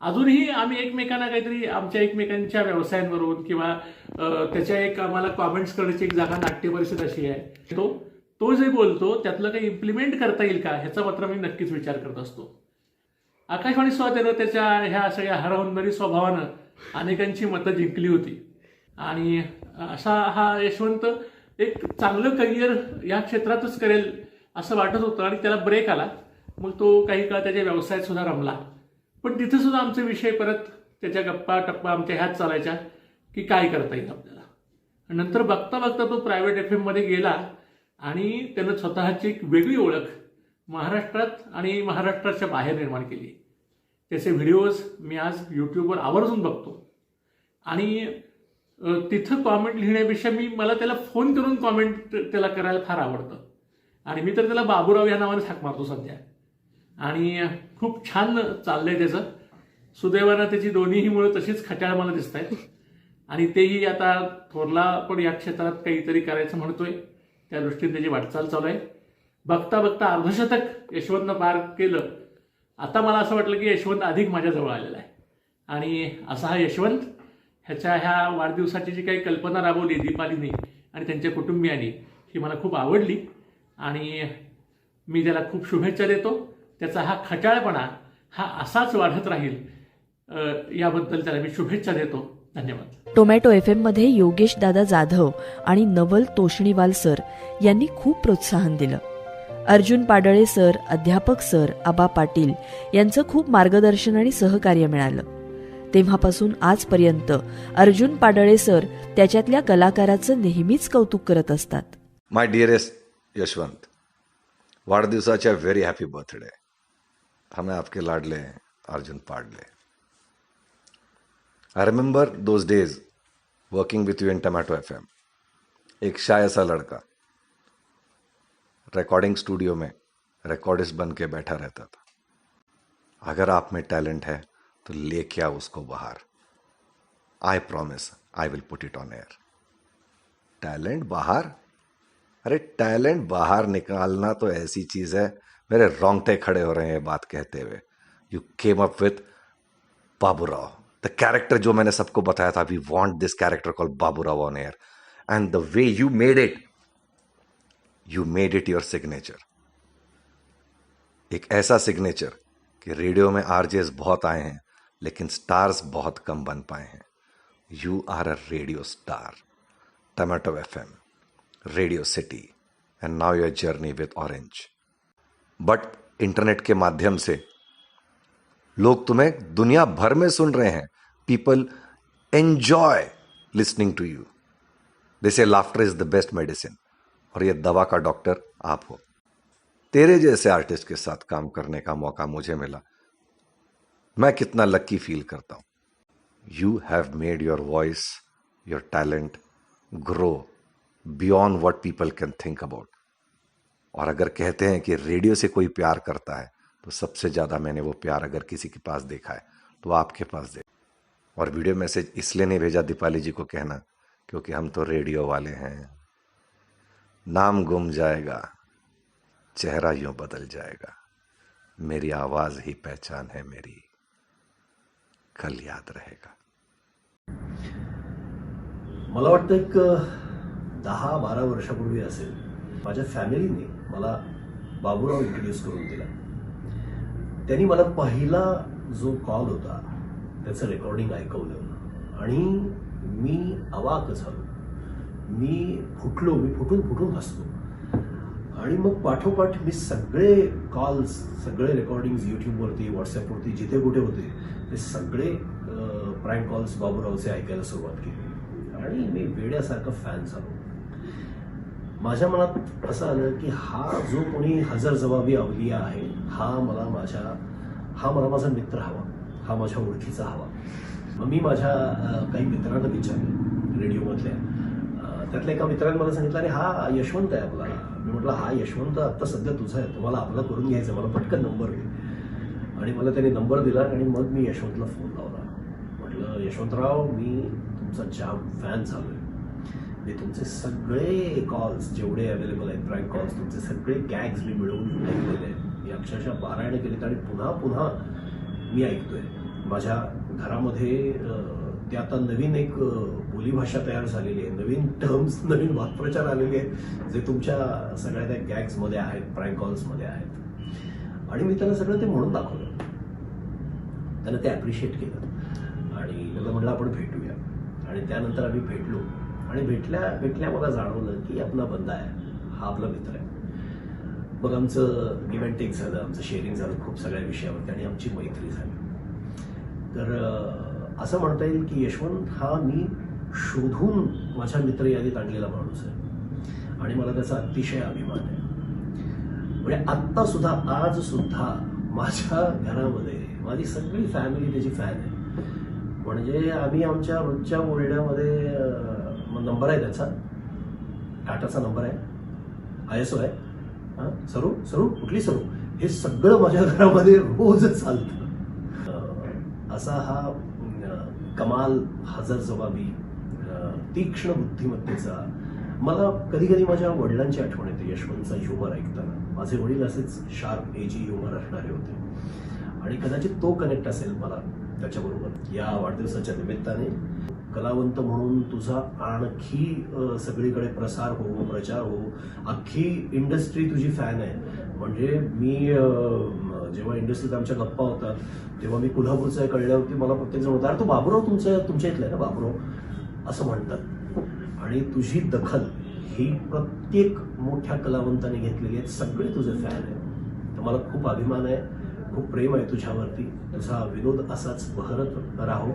S9: अजूनही आम्ही एकमेकांना काहीतरी आमच्या एकमेकांच्या व्यवसायांवरून किंवा त्याच्या एक आम्हाला कॉमेंट्स करण्याची एक जागा नाट्य परिषद अशी आहे. तो जे बोलतो त्यातलं काही इम्प्लिमेंट करता येईल का ह्याचा मात्र मी नक्कीच विचार करत असतो. आकाशवाणी सुद्धा त्यानं त्याच्या ह्या सगळ्या हरहुन्नरी स्वभावानं अनेकांची मतं जिंकली होती. आणि असा हा यशवंत एक चांगलं करिअर या क्षेत्रातच करेल असं वाटत होतं आणि त्याला ब्रेक आला. मग तो काही काळ त्याच्या व्यवसायात सुद्धा रमला. पण तिथं सुद्धा आमचे विषय परत त्याच्या गप्पा टप्पा आमच्या ह्याच चालायच्या की काय करता येईल आपल्याला. नंतर बघता बघता तो प्रायव्हेट FM मध्ये गेला आणि त्यानं स्वतःची एक वेगळी ओळख महाराष्ट्रात आणि महाराष्ट्राच्या बाहेर निर्माण केली. त्याचे व्हिडिओज मी आज यूट्यूबवर आवर्जून बघतो आणि तिथं कॉमेंट लिहिण्यापेक्षा मला त्याला फोन करून कॉमेंट त्याला करायला फार आवडतं. आणि मी तर त्याला बाबूराव या नावाने हाक मारतो सध्या. आणि खूप छान चाललंय त्याचं. सुदैवानं त्याची दोन्हीही मुलं तशीच खट्याळ मला दिसत आहेत. आणि तेही आता थोरला पण या क्षेत्रात काहीतरी करायचं म्हणतोय. त्या दृष्टीने त्याची वाटचाल चालू आहे. बघता बघता अर्धशतक यशवंतनं पार केलं. आता मला असं वाटलं की यशवंत अधिक माझ्याजवळ आलेला आहे. आणि असा हा यशवंत ह्याच्या ह्या वाढदिवसाची जी काही कल्पना राबवली दीपालीने आणि त्यांच्या कुटुंबियांनी ही मला खूप आवडली. आणि मी त्याला खूप शुभेच्छा देतो. त्याचा हा खट्याळपणा हा असाच वाढत राहील याबद्दल त्याला मी शुभेच्छा देतो. धन्यवाद.
S1: टोमॅटो FM मध्ये योगेश दादा जाधव आणि नवल तोष्णीवाल सर यांनी खूप प्रोत्साहन दिलं. अर्जुन पाडळे सर, अध्यापक सर, आबा पाटील यांचं खूप मार्गदर्शन आणि सहकार्य मिळालं. तेव्हापासून आजपर्यंत अर्जुन पाडळे सर त्याच्यातल्या कलाकाराचं नेहमीच कौतुक करत असतात.
S4: माय डिअरेस्ट यशवंत, वाढदिवसाच्या व्हेरी हॅपी बर्थडे. हमें आपके लाडले अर्जुन पाडले. I remember those days working with you in tomato FM. एक शाय सा लड़का रिकॉर्डिंग स्टूडियो में रिकॉर्डिस्ट बन के बैठा रहता था. अगर आप में टैलेंट है तो लेके आओ उसको बाहर. I promise I will put it on air. Talent बाहर? अरे टैलेंट बाहर निकालना तो ऐसी चीज है, मेरे रोंगटे खड़े हो रहे हैं बात कहते हुए. You came up with Baburao, the character जो मैंने सबको बताया था. We want this character called Baburao on air. And the way you made it your signature. एक ऐसा सिग्नेचर कि रेडियो में आरजेस बहुत आए हैं लेकिन स्टार्स बहुत कम बन पाए हैं. You are a radio star. Tomato FM, Radio City, and now your journey with Orange. But internet के माध्यम से लोग तुम्हें दुनिया भर में सुन रहे हैं. People enjoy listening to you. They say laughter is the best medicine. और ये दवा का डॉक्टर आप हो. तेरे जैसे आर्टिस्ट के साथ काम करने का मौका मुझे मिला. मैं कितना लकी फील करता हूं. You have made your voice, your talent grow beyond what people can think about. और अगर कहते हैं कि रेडियो से कोई प्यार करता है तो सबसे ज़्यादा मैंने वो प्यार अगर किसी के पास देखा है तो आपके पास देखा. और वीडियो मैसेज इसलिए नहीं भेजा दीपाली जी को कहना क्योंकि हम तो रेडियो वाले हैं. नाम गुम जाएगा, चेहरा यूं बदल जाएगा. मेरी आवाज ही पहचान है मेरी, कल याद रहेगा.
S10: मला वाटतं एक 10-12 वर्षापूर्वी असेल, माझ्या फॅमिलीने मला बाबूराव इंट्रोड्यूस करून दिला. त्यांनी मला पहिला जो कॉल होता त्याचं रेकॉर्डिंग ऐकवलं आणि मी अवाक झालो. मी फुटून हसलो. आणि मग पाठोपाठ मी सगळे कॉल्स, सगळे रेकॉर्डिंग्स यूट्यूबवरती, व्हॉट्सॲपवरती जिथे कुठे होते ते सगळे प्रँक कॉल्स बाबूरावचे ऐकायला सुरुवात केली आणि मी वेड्यासारखा फॅन झालो. माझ्या मनात असं आलं की हा जो कोणी हजरजबाबी अवलिया आहे हा मला माझा मित्र हवा, हा माझ्या ओळखीचा हवा. मग मी माझ्या काही मित्रांना विचारलं रेडिओमधल्या. त्यातल्या एका मित्राने मला सांगितलं, अरे हा यशवंत आहे आपला. मी म्हटलं हा यशवंत आत्ता सध्या तुझा आहे, तुम्हाला आपला करून घ्यायचा, मला पटकन नंबर दे. आणि मला त्याने नंबर दिला आणि मग मी यशवंतला फोन लावला. म्हटलं यशवंतराव, मी तुमचा जाम फॅन झालो आहे. मी तुमचे सगळे कॉल्स जेवढे अवेलेबल आहेत प्रँक कॉल्स, तुमचे सगळे गॅग्स मी मिळवून ऐकलेले आहेत. मी अक्षरशः पारायण केलेत आणि पुन्हा पुन्हा मी ऐकतोय. माझ्या घरामध्ये ते आता नवीन एक बोलीभाषा तयार झालेली आहे, नवीन टर्म्स, नवीन वाक्प्रचार आलेले आहेत जे तुमच्या सगळ्या त्या गॅग्समध्ये आहेत, प्रँक कॉल्समध्ये आहेत. आणि मी त्याला सगळं ते म्हणून दाखवलं. त्यानं ते ॲप्रिशिएट केलं आणि मला म्हटलं आपण भेटूया. आणि त्यानंतर आम्ही भेटलो आणि भेटल्या मला जाणवलं की आपला बंदा आहे, हा आपला मित्र आहे. मग आमचं गिव्ह अँड टेक झालं, आमचं शेअरिंग झालं खूप सगळ्या विषयावरती आणि आमची मैत्री झाली. तर असं म्हणता येईल की यशवंत हा मी शोधून माझ्या मित्रयादीत आणलेला माणूस आहे आणि मला त्याचा अतिशय अभिमान आहे. म्हणजे आत्ता सुद्धा आज सुद्धा माझ्या घरामध्ये माझी सगळी फॅमिली त्याची फॅन आहे. म्हणजे आम्ही आमच्या रोजच्या बोलण्यामध्ये नंबर आहे त्याचा, टाटाचा नंबर आहे, ISO आहे, सरू कुठली सरू, हे सगळं माझ्या घरामध्ये रोज चालतं. असा हा कमाल हजरजबाबी तीक्ष्ण बुद्धिमत्तेचा. मला कधी कधी माझ्या वडिलांची आठवण येते यशवंतचा ह्युमर ऐकताना. माझे वडील असेच शार्प एजी ह्युमर असणारे होते आणि कदाचित तो कनेक्ट असेल मला त्याच्याबरोबर. या वाढदिवसाच्या निमित्ताने कलावंत म्हणून तुझा आणखी सगळीकडे प्रसार हो, प्रचार हो, अख्खी इंडस्ट्री तुझी फॅन आहे. म्हणजे मी जेव्हा इंडस्ट्रीत आमच्या गप्पा होतात तेव्हा मी कोल्हापूरचं आहे कळल्यावरती मला प्रत्येक जण होता, अरे तो बाबूराव तुमच्या इथलं आहे ना बाबूराव असं म्हणतात. आणि तुझी दखल ही प्रत्येक मोठ्या कलावंताने घेतलेली आहे, सगळे तुझे फॅन आहे. तर मला खूप अभिमान आहे, खूप प्रेम आहे तुझ्यावरती. तुझा विनोद असाच बहरत राहो,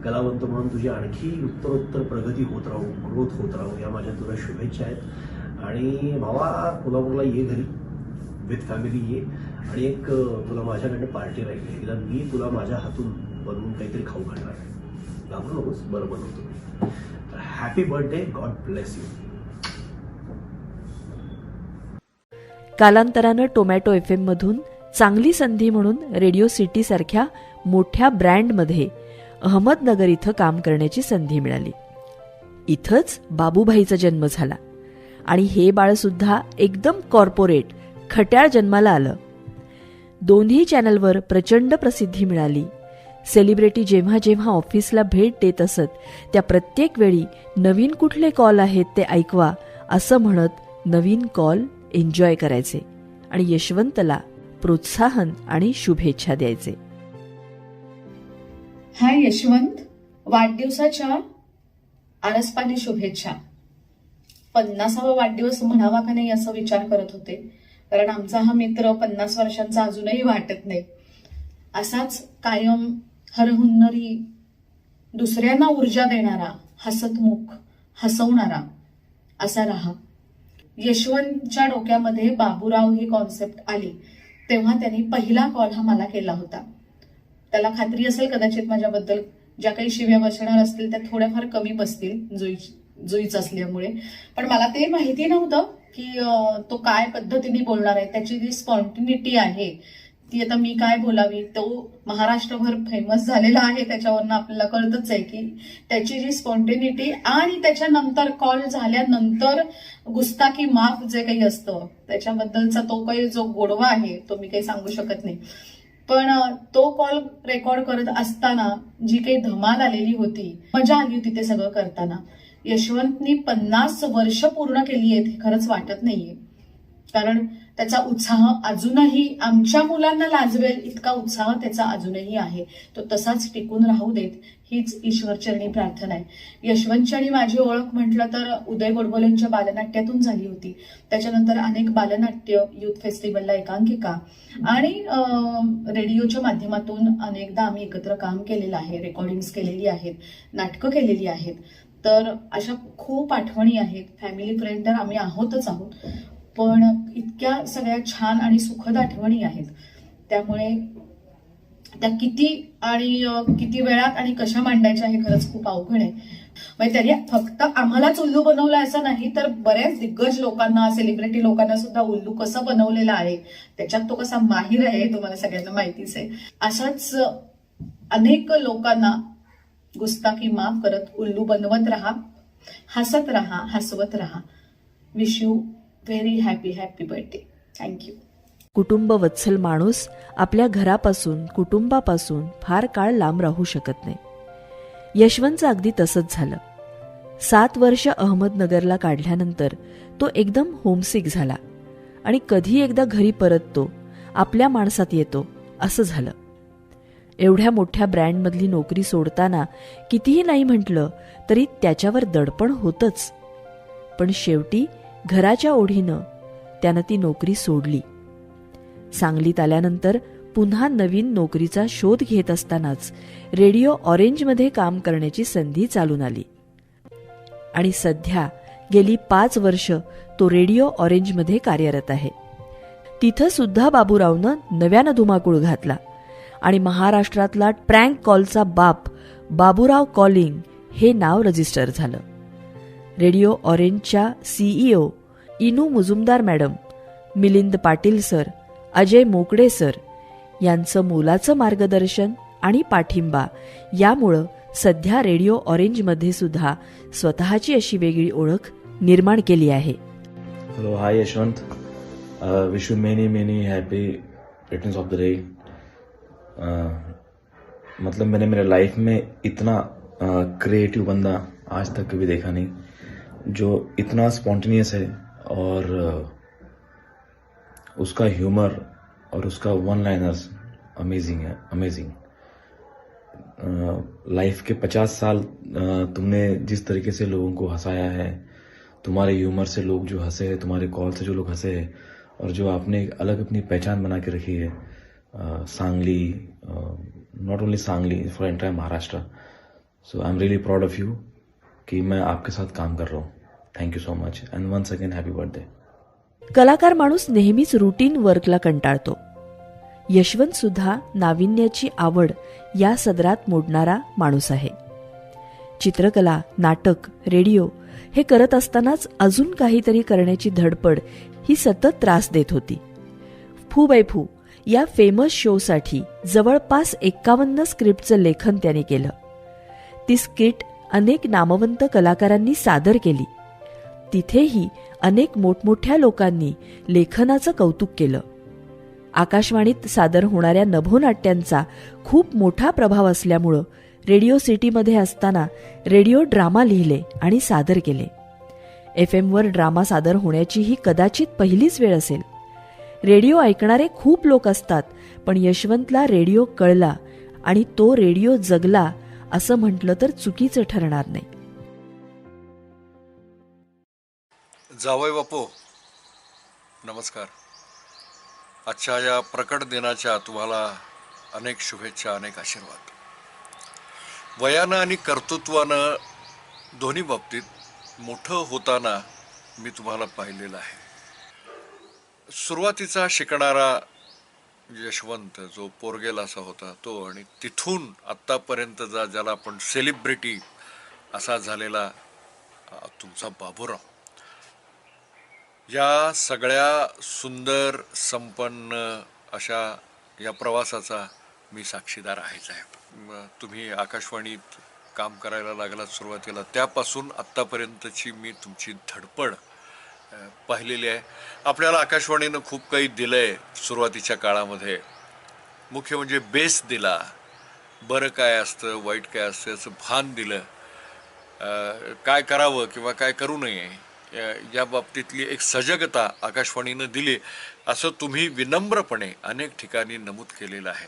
S10: कलावंत म्हणून तुझी आणखी उत्तरोत्तर प्रगती होत राहू, ग्रोथ होत राहू, या माझ्या तुला शुभेच्छा आहेत. आणि भावा कोल्हापूरला ये घरी विथ फॅमिली ये आणि एक तुला माझ्याकडनं पार्टी राहिली, एकदा मी तुला माझ्या हातून बनवून काहीतरी खाऊ घालणार आहे. घाबरू नकोस, बरं बनवतो मी. तर happy birthday, God bless you.
S1: कालांतरानं टोमॅटो FM मधून चांगली संधी म्हणून रेडिओ सिटी सारख्या मोठ्या ब्रँडमध्ये अहमदनगर इथं काम करण्याची संधी मिळाली. इथंच बाबूभाईचा जन्म झाला आणि हे बाळ सुद्धा एकदम कॉर्पोरेट खट्याळ जन्माला आलं. दोन्ही चॅनलवर प्रचंड प्रसिद्धी मिळाली. सेलिब्रिटी जेव्हा जेव्हा ऑफिसला भेट देत असत त्या प्रत्येक वेळी नवीन कुठले कॉल आहेत ते ऐकवा असं म्हणत नवीन कॉल एन्जॉय करायचे आणि यशवंतला प्रोत्साहन आणि शुभेच्छा द्यायचे.
S11: हाय यशवंत, वाढदिवसाच्या आरसपानी शुभेच्छा. 50वा वाढदिवस म्हणावा का नाही असं विचार करत होते, कारण आमचा हा मित्र 50 वर्षांचा अजूनही वाटत नाही. असाच कायम हरहुन्नरी, दुसऱ्यांना ऊर्जा देणारा, हसतमुख, हसवणारा असा राहा. यशवंतच्या डोक्यामध्ये बाबूराव ही कॉन्सेप्ट आली तेव्हा त्यांनी पहिला कॉल हा मला केला होता. त्याला खात्री असेल कदाचित माझ्याबद्दल, ज्या काही शिव्या बसणार असतील त्या थोड्याफार कमी बसतील जुईच असल्यामुळे. पण मला ते माहिती नव्हतं की तो काय पद्धतीने बोलणार आहे, त्याची जी स्पॉन्टिनिटी आहे ती आता मी काय बोलावी. तो महाराष्ट्रभर फेमस झालेला आहे, त्याच्यावरनं आपल्याला कळतच आहे की त्याची जी स्पॉन्टिनिटी आणि त्याच्यानंतर कॉल झाल्यानंतर गुस्ताखी माफ जे काही असतं त्याच्याबद्दलचा तो काही जो गोडवा आहे तो मी काही सांगू शकत नाही. पण तो कॉल रेकॉर्ड करत असताना जी काही धमाल आलेली होती, मजा आली होती ते सगळं करताना. यशवंतनी 50 वर्ष पूर्ण केली आहेत हे खरंच वाटत नाहीये, कारण त्याचा उत्साह अजूनही आमच्या मुलांना लाजवेल इतका उत्साह त्याचा अजूनही आहे. तो तसाच टिकून राहू देत हीच ईश्वरचरणी प्रार्थना आहे. यशवंतची आणि माझी ओळख म्हटलं तर उदय गोडबोलेंच्या बालनाट्यातून झाली होती. त्याच्यानंतर अनेक बालनाट्य, युथ फेस्टिवलला एकांकिका आणि रेडिओच्या माध्यमातून अनेकदा आम्ही एकत्र काम केलेलं आहे, रेकॉर्डिंग्स केलेली आहेत, नाटकं केलेली आहेत. तर अशा खूप आठवणी आहेत. फॅमिली फ्रेंड तर आम्ही आहोतच आहोत, पण इतक्या सगळ्या छान आणि सुखद आठवणी आहेत. त्यामुळे त्या किती वेळात आणि कशा मांडायच्या हे खरंच खूप अवघड आहे. म्हणजे त्यांनी फक्त आम्हालाच उल्लू बनवलं असं नाही, तर बऱ्याच दिग्गज लोकांना, सेलिब्रिटी लोकांना सुद्धा उल्लू कसं बनवलेलं आहे त्याच्यात तो कसा माहिर आहे तुम्हाला सगळ्यांना माहितीच आहे. अशाच अनेक लोकांना गुस्ताखी माफ करत उल्लू बनवत राहा, हसत राहा, हसवत राहा. Wish you very happy birthday. Thank you.
S1: कुटुंब वत्सल माणूस आपल्या घरापासून, कुटुंबापासून फार काळ लांब राहू शकत नाही. यशवंतचं अगदी तसंच झालं. 7 वर्ष अहमदनगरला काढल्यानंतर तो एकदम होमसिक झाला आणि कधी एकदा घरी परततो, आपल्या माणसात येतो असं झालं. एवढ्या मोठ्या ब्रँडमधली नोकरी सोडताना कितीही नाही म्हटलं तरी त्याच्यावर दडपण होतंच. पण शेवटी घराच्या ओढीनं त्यानं ती नोकरी सोडली. सांगलीत आल्यानंतर पुन्हा नवीन नोकरीचा शोध घेत असतानाच रेडिओ ऑरेंजमध्ये काम करण्याची संधी चालून आली आणि सध्या गेली 5 वर्ष तो रेडिओ ऑरेंजमध्ये कार्यरत आहे. तिथं सुद्धा बाबूरावनं नव्यानं धुमाकूळ घातला आणि महाराष्ट्रातला प्रँक कॉलचा बाप बाबूराव कॉलिंग हे नाव रजिस्टर झालं. रेडिओ ऑरेंजच्या CEO Inu Mujumdar madam, Milind Patil sir, Ajay Mokade sir यांचं मोलाचं मार्गदर्शन आणि पाठिंबा यामुळं सध्या रेडिओ ऑरेंजमध्ये सुद्धा स्वतःची अशी वेगळी ओळख निर्माण केली आहे.
S12: Hello, high Yashwant. Wish you many many happy returns of the day. मतलब मैंने मेरे लाइफ में इतना क्रिएटिव बंदा आज तक कभी देखा नहीं, जो इतना स्पॉन्टेनियस है और उसका ह्यूमर और उसका वन लाइनर्स अमेजिंग है, अमेजिंग. लाइफ के 50 साल तुमने जिस तरीके से लोगों को हंसाया है, तुम्हारे ह्यूमर से लोग जो हंसे हैं, तुम्हारे कॉल से जो लोग हंसे हैं, और जो आपने एक अलग अपनी पहचान बना के रखी है Sangli, not only Sangli, for entire Maharashtra. So I am really proud of you कि मैं आपके साथ काम कर रहा हूँ. Thank you so much and once again happy birthday.
S1: कलाकार माणूस नेहमीच रुटीन वर्कला कंटाळतो. यशवंत सुद्धा नाविन्याची आवड या सदरात मोडणारा माणूस आहे. चित्रकला, नाटक, रेडिओ हे करत असतानाच अजून काहीतरी करण्याची धडपड ही सतत त्रास देत होती. फू बाय फू या फेमस शोसाठी जवळपास 51 स्क्रिप्टचं लेखन त्याने केलं. ती स्किट अनेक नामवंत कलाकारांनी सादर केली. तिथेही अनेक मोठमोठ्या लोकांनी लेखनाचं कौतुक केलं. आकाशवाणीत सादर होणाऱ्या नभोनाट्यांचा खूप मोठा प्रभाव असल्यामुळं रेडिओ सिटीमध्ये असताना रेडिओ ड्रामा लिहिले आणि सादर केले. FM वर ड्रामा सादर होण्याची ही कदाचित पहिलीच वेळ असेल. रेडिओ ऐकणारे खूप लोक असतात, पण यशवंतला रेडिओ कळला आणि तो रेडिओ जगला असं म्हटलं तर चुकीचं ठरणार नाही.
S13: जावई बापू, नमस्कार. आजच्या या प्रकट दिनाच्या तुम्हाला अनेक शुभेच्छा, अनेक आशीर्वाद. वयानं आणि कर्तृत्वानं दोन्ही बाबतीत मोठं होताना मी तुम्हाला पाहिलेलं आहे. सुरुवातीचा शिकणारा यशवंत जो पोरगेलासा होता तो, आणि तिथून आत्तापर्यंत ज्याला आपण सेलिब्रिटी असा झालेला तुमचा बाबूराव, या सगळ्या सुंदर संपन्न अशा या प्रवासाचा मी साक्षीदार आहेच आहे. तुम्ही आकाशवाणीत काम करायला लागलात सुरुवातीला, त्यापासून आत्तापर्यंतची मी तुमची धडपड पाहिलेली आहे. आपल्याला आकाशवाणीनं खूप काही दिलं आहे सुरुवातीच्या काळामध्ये. मुख्य म्हणजे बेस दिला, बरं काय असतं, वाईट काय असतं याचं भान दिलं, काय करावं किंवा काय करू नये या बाबतीतली एक सजगता आकाशवाणीनं दिली, असं तुम्ही विनम्रपणे अनेक ठिकाणी नमूद केलेलं आहे.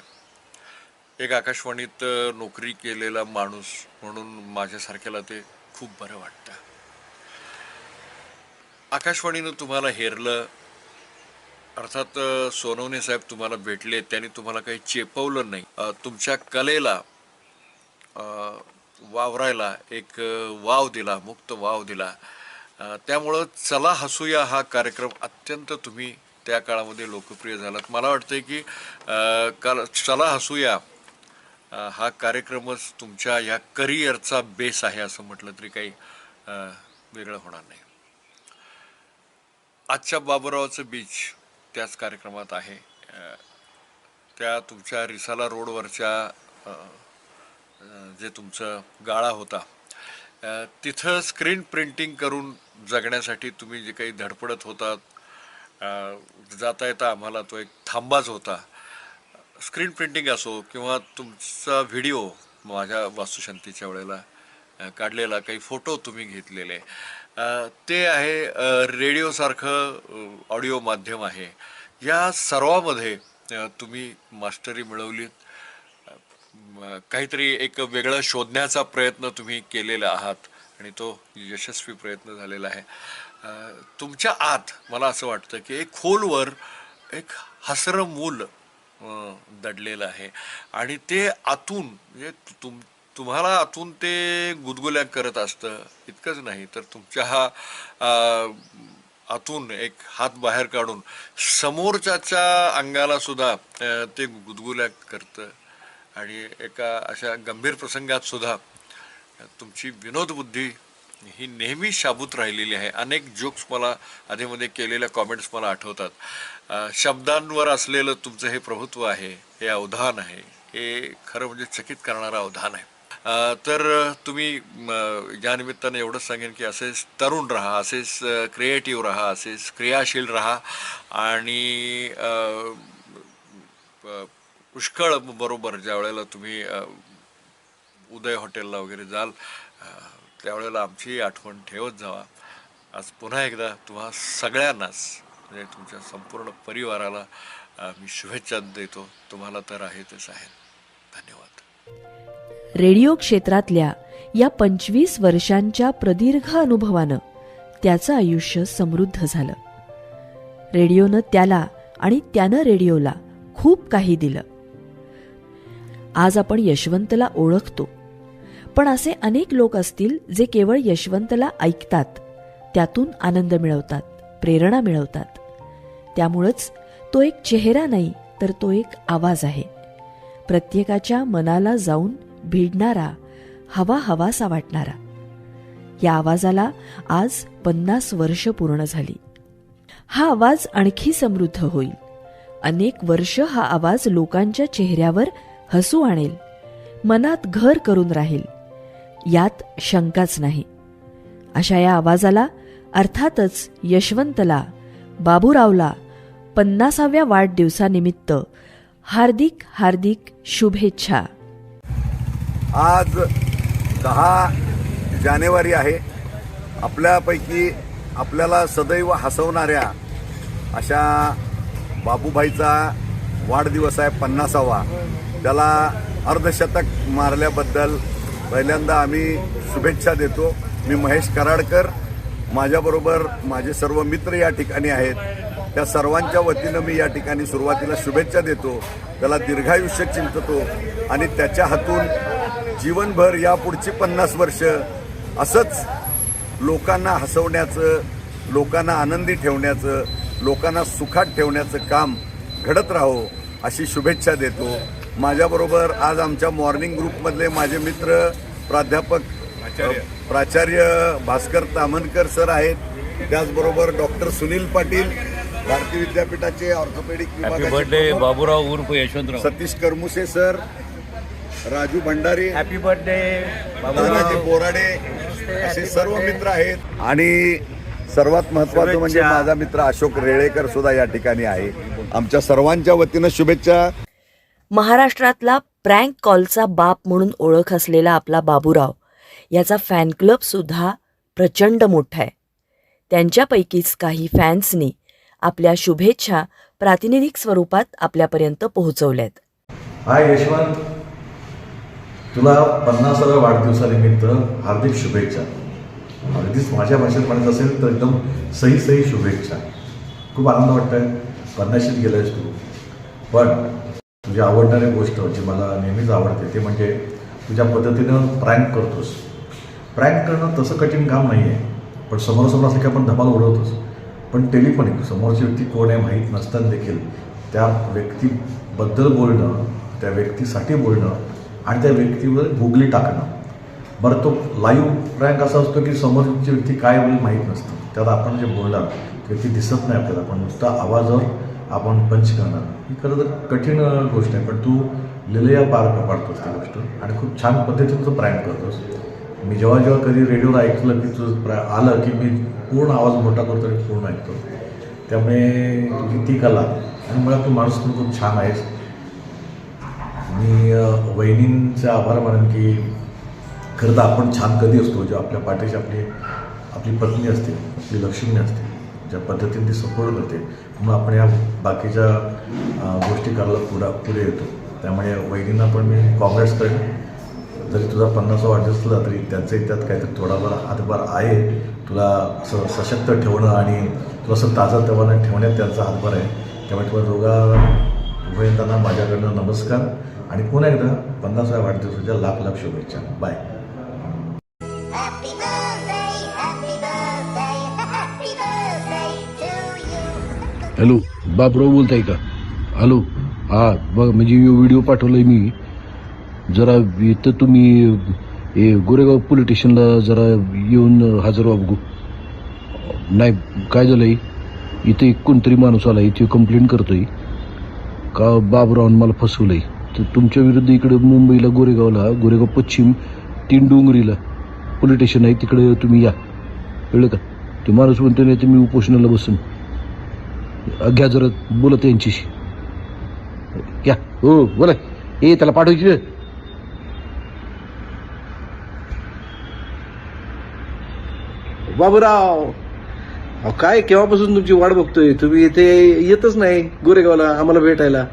S13: एक आकाशवाणीत नोकरी केलेला माणूस म्हणून माझ्यासारख्याला ते खूप बरं वाटतं. आकाशवाणीनं तुम्हाला हेरलं, अर्थात सोनवणे साहेब तुम्हाला भेटले, त्यांनी तुम्हाला काही चेपवलं नाही. तुमच्या कलेला वावरायला एक वाव दिला, मुक्त वाव दिला. त्यामुळं चला हसूया हा कार्यक्रम अत्यंत तुम्ही त्या काळामध्ये लोकप्रिय झालात. मला वाटतंय की चला हसूया हा कार्यक्रमच तुमच्या या करिअरचा बेस आहे असं म्हटलं तरी काही वेगळं होणार नाही. आजच्या बाबूरावचं बीच त्याच कार्यक्रमात आहे. त्या तुमच्या रिसाला रोडवरच्या जे तुमचं गाळा होता तिथं स्क्रीन प्रिंटिंग करून जगण्यासाठी तुम्ही जे काही धडपडत होतात, जाता येता आम्हाला तो एक थांबाच होता. स्क्रीन प्रिंटिंग असो किंवा तुमचा व्हिडिओ माझ्या वास्तुशांतीच्या वेळेला काढलेला काही फोटो तुम्ही घेतलेले, ते आहे. रेडिओसारखं ऑडिओ माध्यम आहे, या सर्वामध्ये तुम्ही मास्टरी मिळवलीत. काहीतरी एक वेगळं शोधण्याचा प्रयत्न तुम्ही केलेला आहात आणि तो यशस्वी प्रयत्न झालेला आहे. तुमच्या आत मला असं वाटतं की एक खोलवर एक हसरं मूल दडलेलं आहे आणि ते आतून म्हणजे तुम्हाला आतून ते गुदगुल्या करत असतं. इतकंच नाही तर तुमच्या हा आतून एक हात बाहेर काढून समोरच्याच्या अंगाला सुद्धा ते गुदगुल्या करतं आणि एका अशा गंभीर प्रसंगात सुद्धा तुमची विनोदबुद्धी ही नेहमी शाबूत राहिलेली आहे. अनेक जोक्स मला आधीमध्ये केलेल्या कॉमेंट्स मला आठवतात. शब्दांवर असलेलं तुमचं हे प्रभुत्व आहे, हे अवधान आहे, हे खरं म्हणजे चकित करणारं अवधान आहे. तर तुम्ही या निमित्तानं एवढंच सांगेन की असेच तरुण राहा, असेच क्रिएटिव्ह राहा, असेच क्रियाशील राहा आणि पुष्कळ बरोबर ज्या वेळेला तुम्ही उदय हॉटेलला वगैरे जाल त्यावेळेला आमची आठवण ठेवत जावा. आज पुन्हा एकदा तुम्हा सगळ्यांनाच म्हणजे तुमच्या संपूर्ण परिवाराला मी शुभेच्छा देतो. तुम्हाला तर आहेतच आहेत. धन्यवाद.
S1: रेडिओ क्षेत्रातल्या या 25 वर्षांच्या प्रदीर्घ अनुभवानं त्याचं आयुष्य समृद्ध झालं. रेडिओनं त्याला आणि त्यानं रेडिओला खूप काही दिलं. आज आपण यशवंतला ओळखतो, पण असे अनेक लोक असतील जे केवळ यशवंतला ऐकतात, त्यातून आनंद मिळवतात, प्रेरणा मिळवतात. त्यामुळंच तो एक चेहरा नाही तर तो एक आवाज आहे. प्रत्येकाच्या मनाला जाऊन भिडणारा, हवा हवासा वाटणारा. या आवाजाला आज 50 वर्ष पूर्ण झाली. हा आवाज आणखी समृद्ध होईल. अनेक वर्ष हा आवाज लोकांच्या चेहऱ्यावर हसू आणेल, मनात घर करून राहील, यात शंकाच नाही. अशा या आवाजाला अर्थातच यशवंतला, बाबूरावला 50व्या वाढदिवसानिमित्त हार्दिक हार्दिक शुभेच्छा.
S14: आज 10 जानेवारी आहे. आपल्यापैकी आपल्याला सदैव हसवणाऱ्या अशा बाबूभाईचा वाढदिवस आहे 50वा. त्याला अर्धशतक मारल्याबद्दल पहिल्यांदा आम्ही शुभेच्छा देतो. मी महेश कराडकर, माझ्याबरोबर माझे सर्व मित्र या ठिकाणी आहेत. त्या सर्वांच्या वतीनं मी या ठिकाणी सुरुवातीला शुभेच्छा देतो. त्याला दीर्घायुष्य चिंततो आणि त्याच्या हातून जीवनभर या पुढची 50 वर्ष असंच लोकांना हसवण्याचं, लोकांना आनंदी ठेवण्याचं, लोकांना सुखात ठेवण्याचं काम घडत राहो अशी शुभेच्छा देतो. माझ्याबरोबर आज आमच्या मॉर्निंग ग्रुपमधले माझे मित्र प्राध्यापक प्राचार्य भास्कर तामणकर सर आहेत. त्याचबरोबर डॉक्टर सुनील पाटील, भारतीय विद्यापीठाचे ऑर्थोपेडिक विभागाचे
S6: बाबूराव उर्फ Yashwantrao,
S14: Satish Karmuse sir, Raju Bhandari,
S6: happy birthday
S14: Dadaji Borade, असे सर्व मित्र आहेत. आणि सर्वात महत्त्वाचं म्हणजे माझा मित्र अशोक रेळेकर सुद्धा या ठिकाणी आहे. आमच्या सर्वांच्या वतीनं शुभेच्छा.
S1: महाराष्ट्रातला प्रँक कॉलचा बाप म्हणून ओळख असलेला आपला बाबूराव याचा फॅन क्लब सुद्धा प्रचंड मोठा आहे. त्यांच्यापैकीच काही फॅन्सनी आपल्या शुभेच्छा प्रातिनिधिक स्वरूपात आपल्यापर्यंत पोहोचवल्यात.
S10: हाय यशवंत, तुला 50व्या वाढदिवसानिमित्त हार्दिक शुभेच्छा. अगदीच माझ्या भाषेत म्हणत असेल तर एकदम सही शुभेच्छा. खूप आनंद वाटतोय. 50शीत गेलायस तू, पण तुझी आवडणारी गोष्ट जी मला नेहमीच आवडते ते म्हणजे तुझ्या पद्धतीनं प्रँक करतोस. प्रँक करणं तसं कठीण काम नाही आहे, पण समोरासमोर असलं की आपण धमाल उडवतोस. पण टेलिफोनिक समोरची व्यक्ती कोण आहे माहीत नसताना देखील त्या व्यक्तीबद्दल बोलणं, त्या व्यक्तीसाठी बोलणं आणि त्या व्यक्तीवर गुगली टाकणं. बरं, तो लाईव्ह प्रँक असा असतो की समोरची व्यक्ती काय बोलेल माहीत नसतं. त्यात आपण जे बोलणार व्यक्ती दिसत नाही आपल्याला, पण नुसता आवाजावर आपण पंच करणार. ही खरं तर कठीण गोष्ट आहे, पण तू लिलया पार पाडतोस ती गोष्ट आणि खूप छान पद्धतीनं तू प्रँक करतोस. मी जेव्हा कधी रेडिओला ऐकलं की तुझं आलं की मी पूर्ण आवाज मोठा करतो आणि पूर्ण ऐकतो. त्यामुळे तुझी ती कला आणि मला तू माणूस पण खूप छान आहेस. मी वहिनींचा आभार मानेन की खरं तर आपण छान कधी असतो जेव्हा आपल्या पाठीशी आपली पत्नी असते, आपली लक्ष्मी असते, ज्या पद्धतीने ती सपोर्ट करते. म्हणून आपण या बाकीच्या गोष्टी करायला पुढे येतो. त्यामुळे वहिनींना पण मी कॉंग्रॅट्स करेन. जरी तुझा 50वा वाढदिवस असला तरी त्यांचंही त्यात काहीतरी थोडाफार हातभार आहे. तुला असं सशक्त ठेवणं आणि तुला असं ताजं तवानं ठेवण्यात त्यांचा हातभार आहे. त्यामुळे तुला उभयंतांना माझ्याकडनं नमस्कार आणि पुन्हा एकदा 50व्या वाढदिवसाच्या लाख लाख शुभेच्छा. बाय.
S15: हॅलो, बापराव बोलताय का? हॅलो, हा बघ, म्हणजे व्हिडिओ पाठवलाय मी. जरा इथं तुम्ही गोरेगाव पोलीस स्टेशनला जरा येऊन हजर व्हा. बघू नाही काय झालंय, इथे कोणतरी माणूस आला, इथे कंप्लेंट करतोय का बाबरावनं मला फसवलंय. तर तुमच्या विरुद्ध इकडे मुंबईला गोरेगाव पश्चिम 3 डोंगरीला पोलीस स्टेशन आहे, तिकडे तुम्ही या. कळलं का? ते माणूस म्हणतो नाही तर मी उपोषणाला बसून. घ्या जरा बोला त्यांच्याशी. घ्या. हो बोला. त्याला पाठवायची. बाबूराव, अहो काय केव्हापासून तुमची वाट बघतोय. तुम्ही इथे येतच नाही गोरेगावला आम्हाला भेटायला.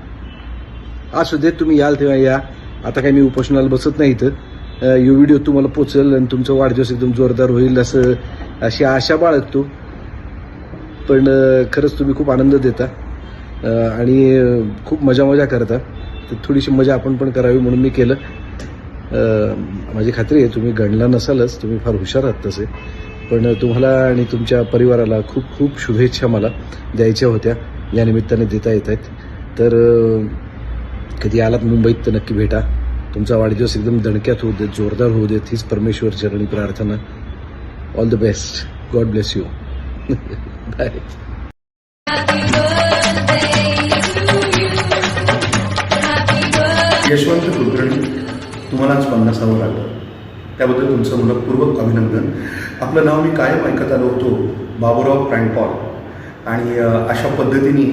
S15: असू दे, तुम्ही याल तेव्हा या. आता काय मी उपोषणाला बसत नाही इथं. व्हिडिओ तुम्हाला पोचेल आणि तुमचा वाढदिवस एकदम जोरदार होईल अशी आशा बाळगतो. पण खरंच तुम्ही खूप आनंद देता आणि खूप मजा करता. तर थोडीशी मजा आपण पण करावी म्हणून मी केलं. माझी खात्री आहे तुम्ही गणला नसालच, तुम्ही फार हुशार आहात तसे. पण तुम्हाला आणि तुमच्या परिवाराला खूप खूप शुभेच्छा मला द्यायच्या होत्या, या निमित्ताने देता येत आहेत. तर कधी आलात मुंबईत तर नक्की भेटा. तुमचा वाढदिवस एकदम दणक्यात होऊ देत, जोरदार होऊ देत, हीच परमेश्वर चरणी प्रार्थना. All the best. God bless you. Bye.
S7: Yashwant Kulkarni, तुम्हाला आज 50वं लागलं, त्याबद्दल तुमचं मनपूर्वक अभिनंदन. आपलं नाव मी कायम ऐकत आलो होतो, बाबूराव प्रँक कॉल. आणि अशा पद्धतीने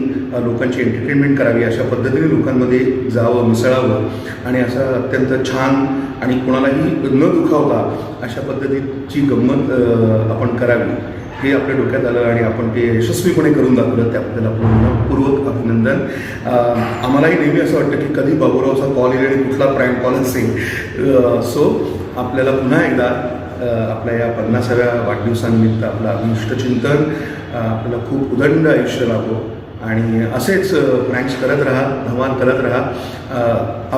S7: लोकांची एंटरटेनमेंट करावी, अशा पद्धतीने लोकांमध्ये जावं, मिसळावं आणि असं अत्यंत छान आणि कोणालाही न दुखावता अशा पद्धतीची गंमत आपण करावी हे आपल्या डोक्यात आलं आणि आपण ते यशस्वीपणे करून दाखवलं. त्याबद्दल आपलं मनपूर्वक अभिनंदन. आम्हालाही नेहमी असं वाटतं की कधी बाबूरावचा कॉल येईल आणि कुठला प्रँक कॉल असेल. सो आपल्याला पुन्हा एकदा आपल्या या 50व्या वाढदिवसानिमित्त आपलं अभिष्टचिंतन, आपल्याला खूप उदंड आयुष्य लाभो आणि असेच प्रँक्स करत राहा, धमाल करत राहा.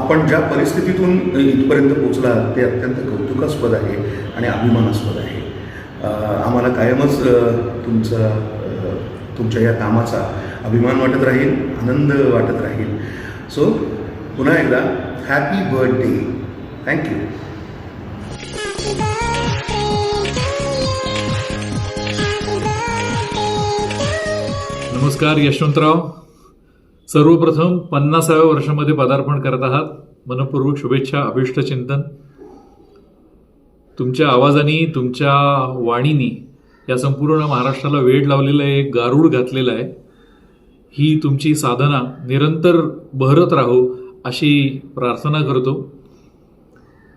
S7: आपण ज्या परिस्थितीतून इथपर्यंत पोचला ते अत्यंत कौतुकास्पद आहे आणि अभिमानास्पद आहे. आम्हाला कायमच तुमच्या या कामाचा अभिमान वाटत राहील, आनंद वाटत राहील. सो पुन्हा एकदा हॅपी बर्थडे. थँक्यू.
S9: नमस्कार यशवंतराव, सर्वप्रथम 50व्या वर्षामध्ये पदार्पण करत आहात. मनपूर्वक शुभेच्छा, अभिष्टचिंतन. तुमच्या आवाजाने, तुमच्या वाणीने या संपूर्ण महाराष्ट्राला वेड लावलेलं आहे, एक गारूड घातलेलं आहे. ही तुमची साधना निरंतर बहरत राहो अशी प्रार्थना करतो.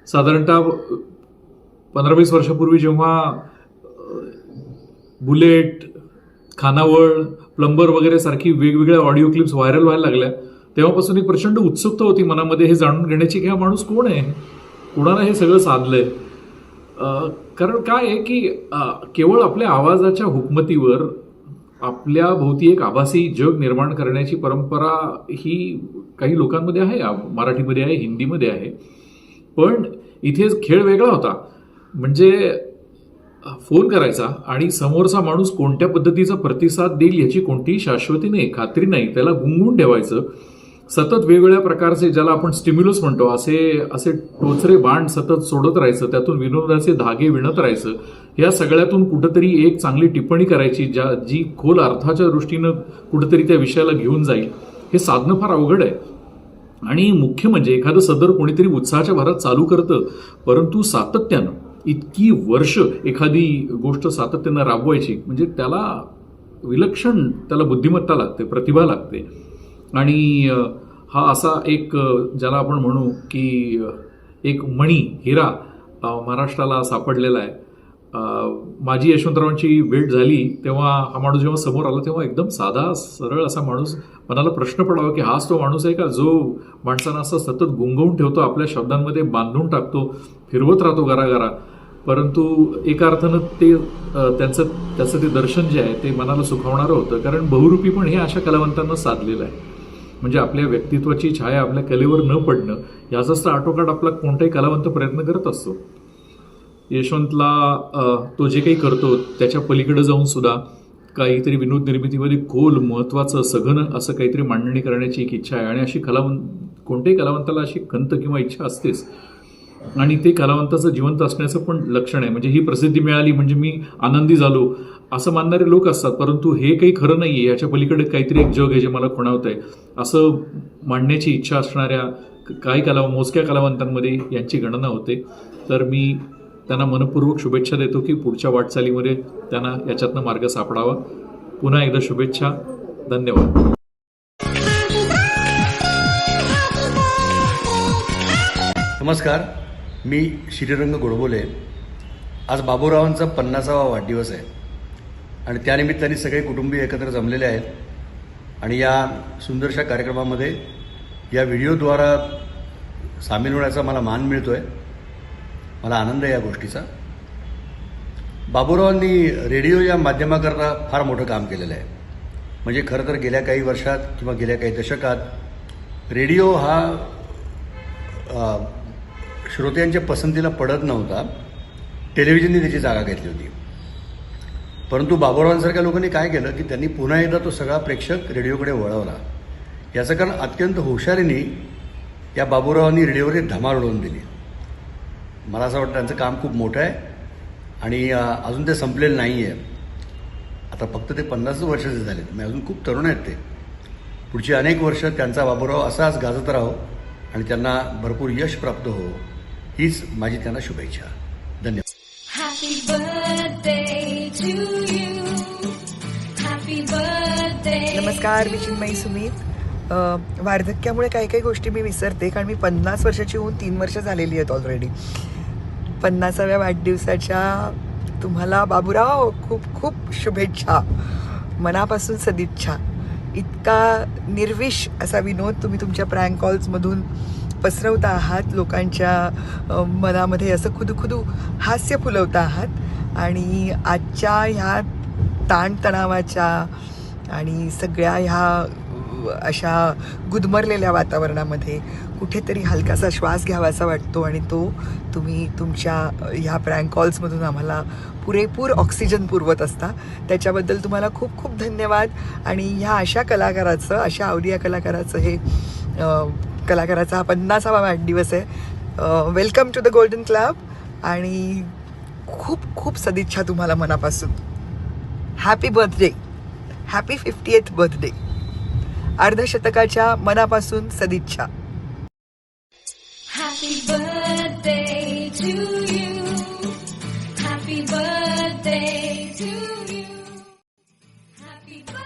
S9: साधारणतः 15-20 वर्षापूर्वी जेव्हा बुलेट, खानावळ, प्लंबर वगैरे सारखी वेगवेगळ्या ऑडिओ क्लिप्स व्हायरल व्हायला लागल्या, तेव्हापासून एक प्रचंड उत्सुकता होती मनामध्ये हे जाणून घेण्याची की हा माणूस कोण आहे, कोणाला हे सगळं साधलंय. कारण काय आहे की केवळ आपल्या आवाजाच्या हुकमतीवर आपल्या भोवती एक आभासी जग निर्माण करण्याची परंपरा ही काही लोकांमध्ये आहे, मराठीमध्ये आहे, हिंदीमध्ये आहे. पण इथे खेळ वेगळा होता. म्हणजे फोन करायचा आणि समोरचा माणूस कोणत्या पद्धतीचा प्रतिसाद देईल याची कोणतीही शाश्वती नाही, खात्री नाही. त्याला गुंगून ठेवायचं. सतत वेगवेगळ्या प्रकारचे, ज्याला आपण स्टिम्युलस म्हणतो, असे टोचरे बाण सतत सोडत राहायचं, त्यातून विनोदाचे धागे विणत राहायचं. या सगळ्यातून कुठंतरी एक चांगली टिप्पणी करायची जी खोल अर्थाच्या दृष्टीनं कुठंतरी त्या विषयाला घेऊन जाईल. हे साधणं फार अवघड आहे. आणि मुख्य म्हणजे एखादं सदर कोणीतरी उत्साहाच्या भरात चालू करतं, परंतु सातत्यानं इतकी वर्ष एखादी गोष्ट सातत्यानं राबवायची म्हणजे त्याला विलक्षण, त्याला बुद्धिमत्ता लागते, प्रतिभा लागते. आणि हा असा एक, ज्याला आपण म्हणू की एक मणी, हिरा महाराष्ट्राला सापडलेला आहे. माझी यशवंतरावांची भेट झाली तेव्हा हा माणूस जेव्हा समोर आला तेव्हा एकदम साधा सरळ असा माणूस, मनाला प्रश्न पडावा की हाच तो माणूस आहे का जो माणसांना असं सतत गुंगवून ठेवतो, आपल्या शब्दांमध्ये बांधून टाकतो, फिरवत राहतो घराघरा. परंतु एका अर्थानं ते त्याचं ते दर्शन जे आहे ते मनाला सुखावणारं होतं, कारण बहुरूपी पण हे अशा कलावंतांना साधलेलं आहे. म्हणजे आपल्या व्यक्तित्वाची छाया आपल्या कलेवर न पडणं याचाच तर आटोकाट आपला कोणताही कलावंत प्रयत्न करत असतो. यशवंतला तो जे काही करतो त्याच्या पलीकडे जाऊन सुद्धा काहीतरी विनोद निर्मितीमध्ये खोल महत्त्वाचं सघन असं काहीतरी मांडणी करण्याची एक इच्छा आहे. आणि अशी कोणत्याही कलावंताला अशी खंत किंवा इच्छा असतेच, आणि ते कलावंताचं जिवंत असण्याचं पण लक्षण आहे. म्हणजे ही प्रसिद्धी मिळाली म्हणजे मी आनंदी झालो असं मानणारे लोक असतात, परंतु हे काही खरं नाही आहे, याच्या पलीकडे काहीतरी एक जग आहे जे मला खुणावत आहे असं मांडण्याची इच्छा असणाऱ्या काही मोजक्या कलावंतांमध्ये यांची गणना होते. तर मी त्यांना मनपूर्वक शुभेच्छा देतो की पुढच्या वाटचालीमध्ये त्यांना याच्यातनं मार्ग सापडावा. पुन्हा एकदा शुभेच्छा. धन्यवाद.
S15: नमस्कार, मी श्रीरंग गोडबोले. आज बाबूरावांचा 50वा वाढदिवस आहे आणि त्यानिमित्ताने सगळे कुटुंबीय एकत्र जमलेले आहेत आणि या सुंदरशा कार्यक्रमामध्ये या व्हिडिओद्वारा सामील होण्याचा मला मान मिळतो आहे. मला आनंद आहे या गोष्टीचा. बाबूरावांनी रेडिओ या माध्यमाकरता फार मोठं काम केलेलं आहे. म्हणजे खरं तर गेल्या काही वर्षात किंवा गेल्या काही दशकात रेडिओ हा श्रोत्यांच्या पसंतीला पडत नव्हता. टेलिव्हिजनने त्याची जागा घेतली होती. परंतु बाबूरावांसारख्या लोकांनी काय केलं की त्यांनी पुन्हा एकदा तो सगळा प्रेक्षक रेडिओकडे वळवला. याचं कारण अत्यंत हुशारीने या बाबूरावांनी रेडिओवर धमाल उडवून दिली. मला असं वाटतं त्यांचं काम खूप मोठं आहे आणि अजून ते संपलेलं नाही आहे. आता फक्त ते 50 वर्षाचे झाले, मी अजून खूप तरुण आहेत ते. पुढची अनेक वर्ष त्यांचा बाबूराव असाच गाजत राहो आणि त्यांना भरपूर यश प्राप्त हो, हीच माझी त्यांना शुभेच्छा. धन्यवाद.
S16: नमस्कार, मी चिन्मयी सुमित. वार्धक्यामुळे काही काही गोष्टी मी विसरते, कारण मी 50 वर्षाची होऊन 3 वर्ष झालेली आहेत ऑलरेडी. 50व्या वाढदिवसाच्या तुम्हाला बाबूराव खूप खूप शुभेच्छा, मनापासून सदिच्छा. इतका निर्विष असा विनोद तुम्ही तुमच्या प्रँक कॉल्समधून पसरवता आहात, लोकांच्या मनामध्ये असं खुदुखुदू हास्य फुलवता आहात. आणि आजच्या ह्या ताणतणावाच्या आणि सगळ्या ह्या अशा गुदमरलेल्या वातावरणामध्ये कुठेतरी हलकासा श्वास घ्यावासा वाटतो आणि तो तुम्ही तुमच्या ह्या प्रँक कॉल्समधून आम्हाला पुरेपूर ऑक्सिजन पुरवत असता. त्याच्याबद्दल तुम्हाला खूप खूप धन्यवाद. आणि ह्या अशा कलाकाराचं, अशा आवडिया कलाकाराचं हे कलाकाराचा हा 50वा वाढदिवस आहे. Welcome to the golden club आणि खूप खूप सदिच्छा तुम्हाला मनापासून. Happy birthday, happy 50th birthday. अर्धशतकाच्या मनापासून सदिच्छा.
S17: Happy birthday to you. Happy birthday to you. Happy birthday.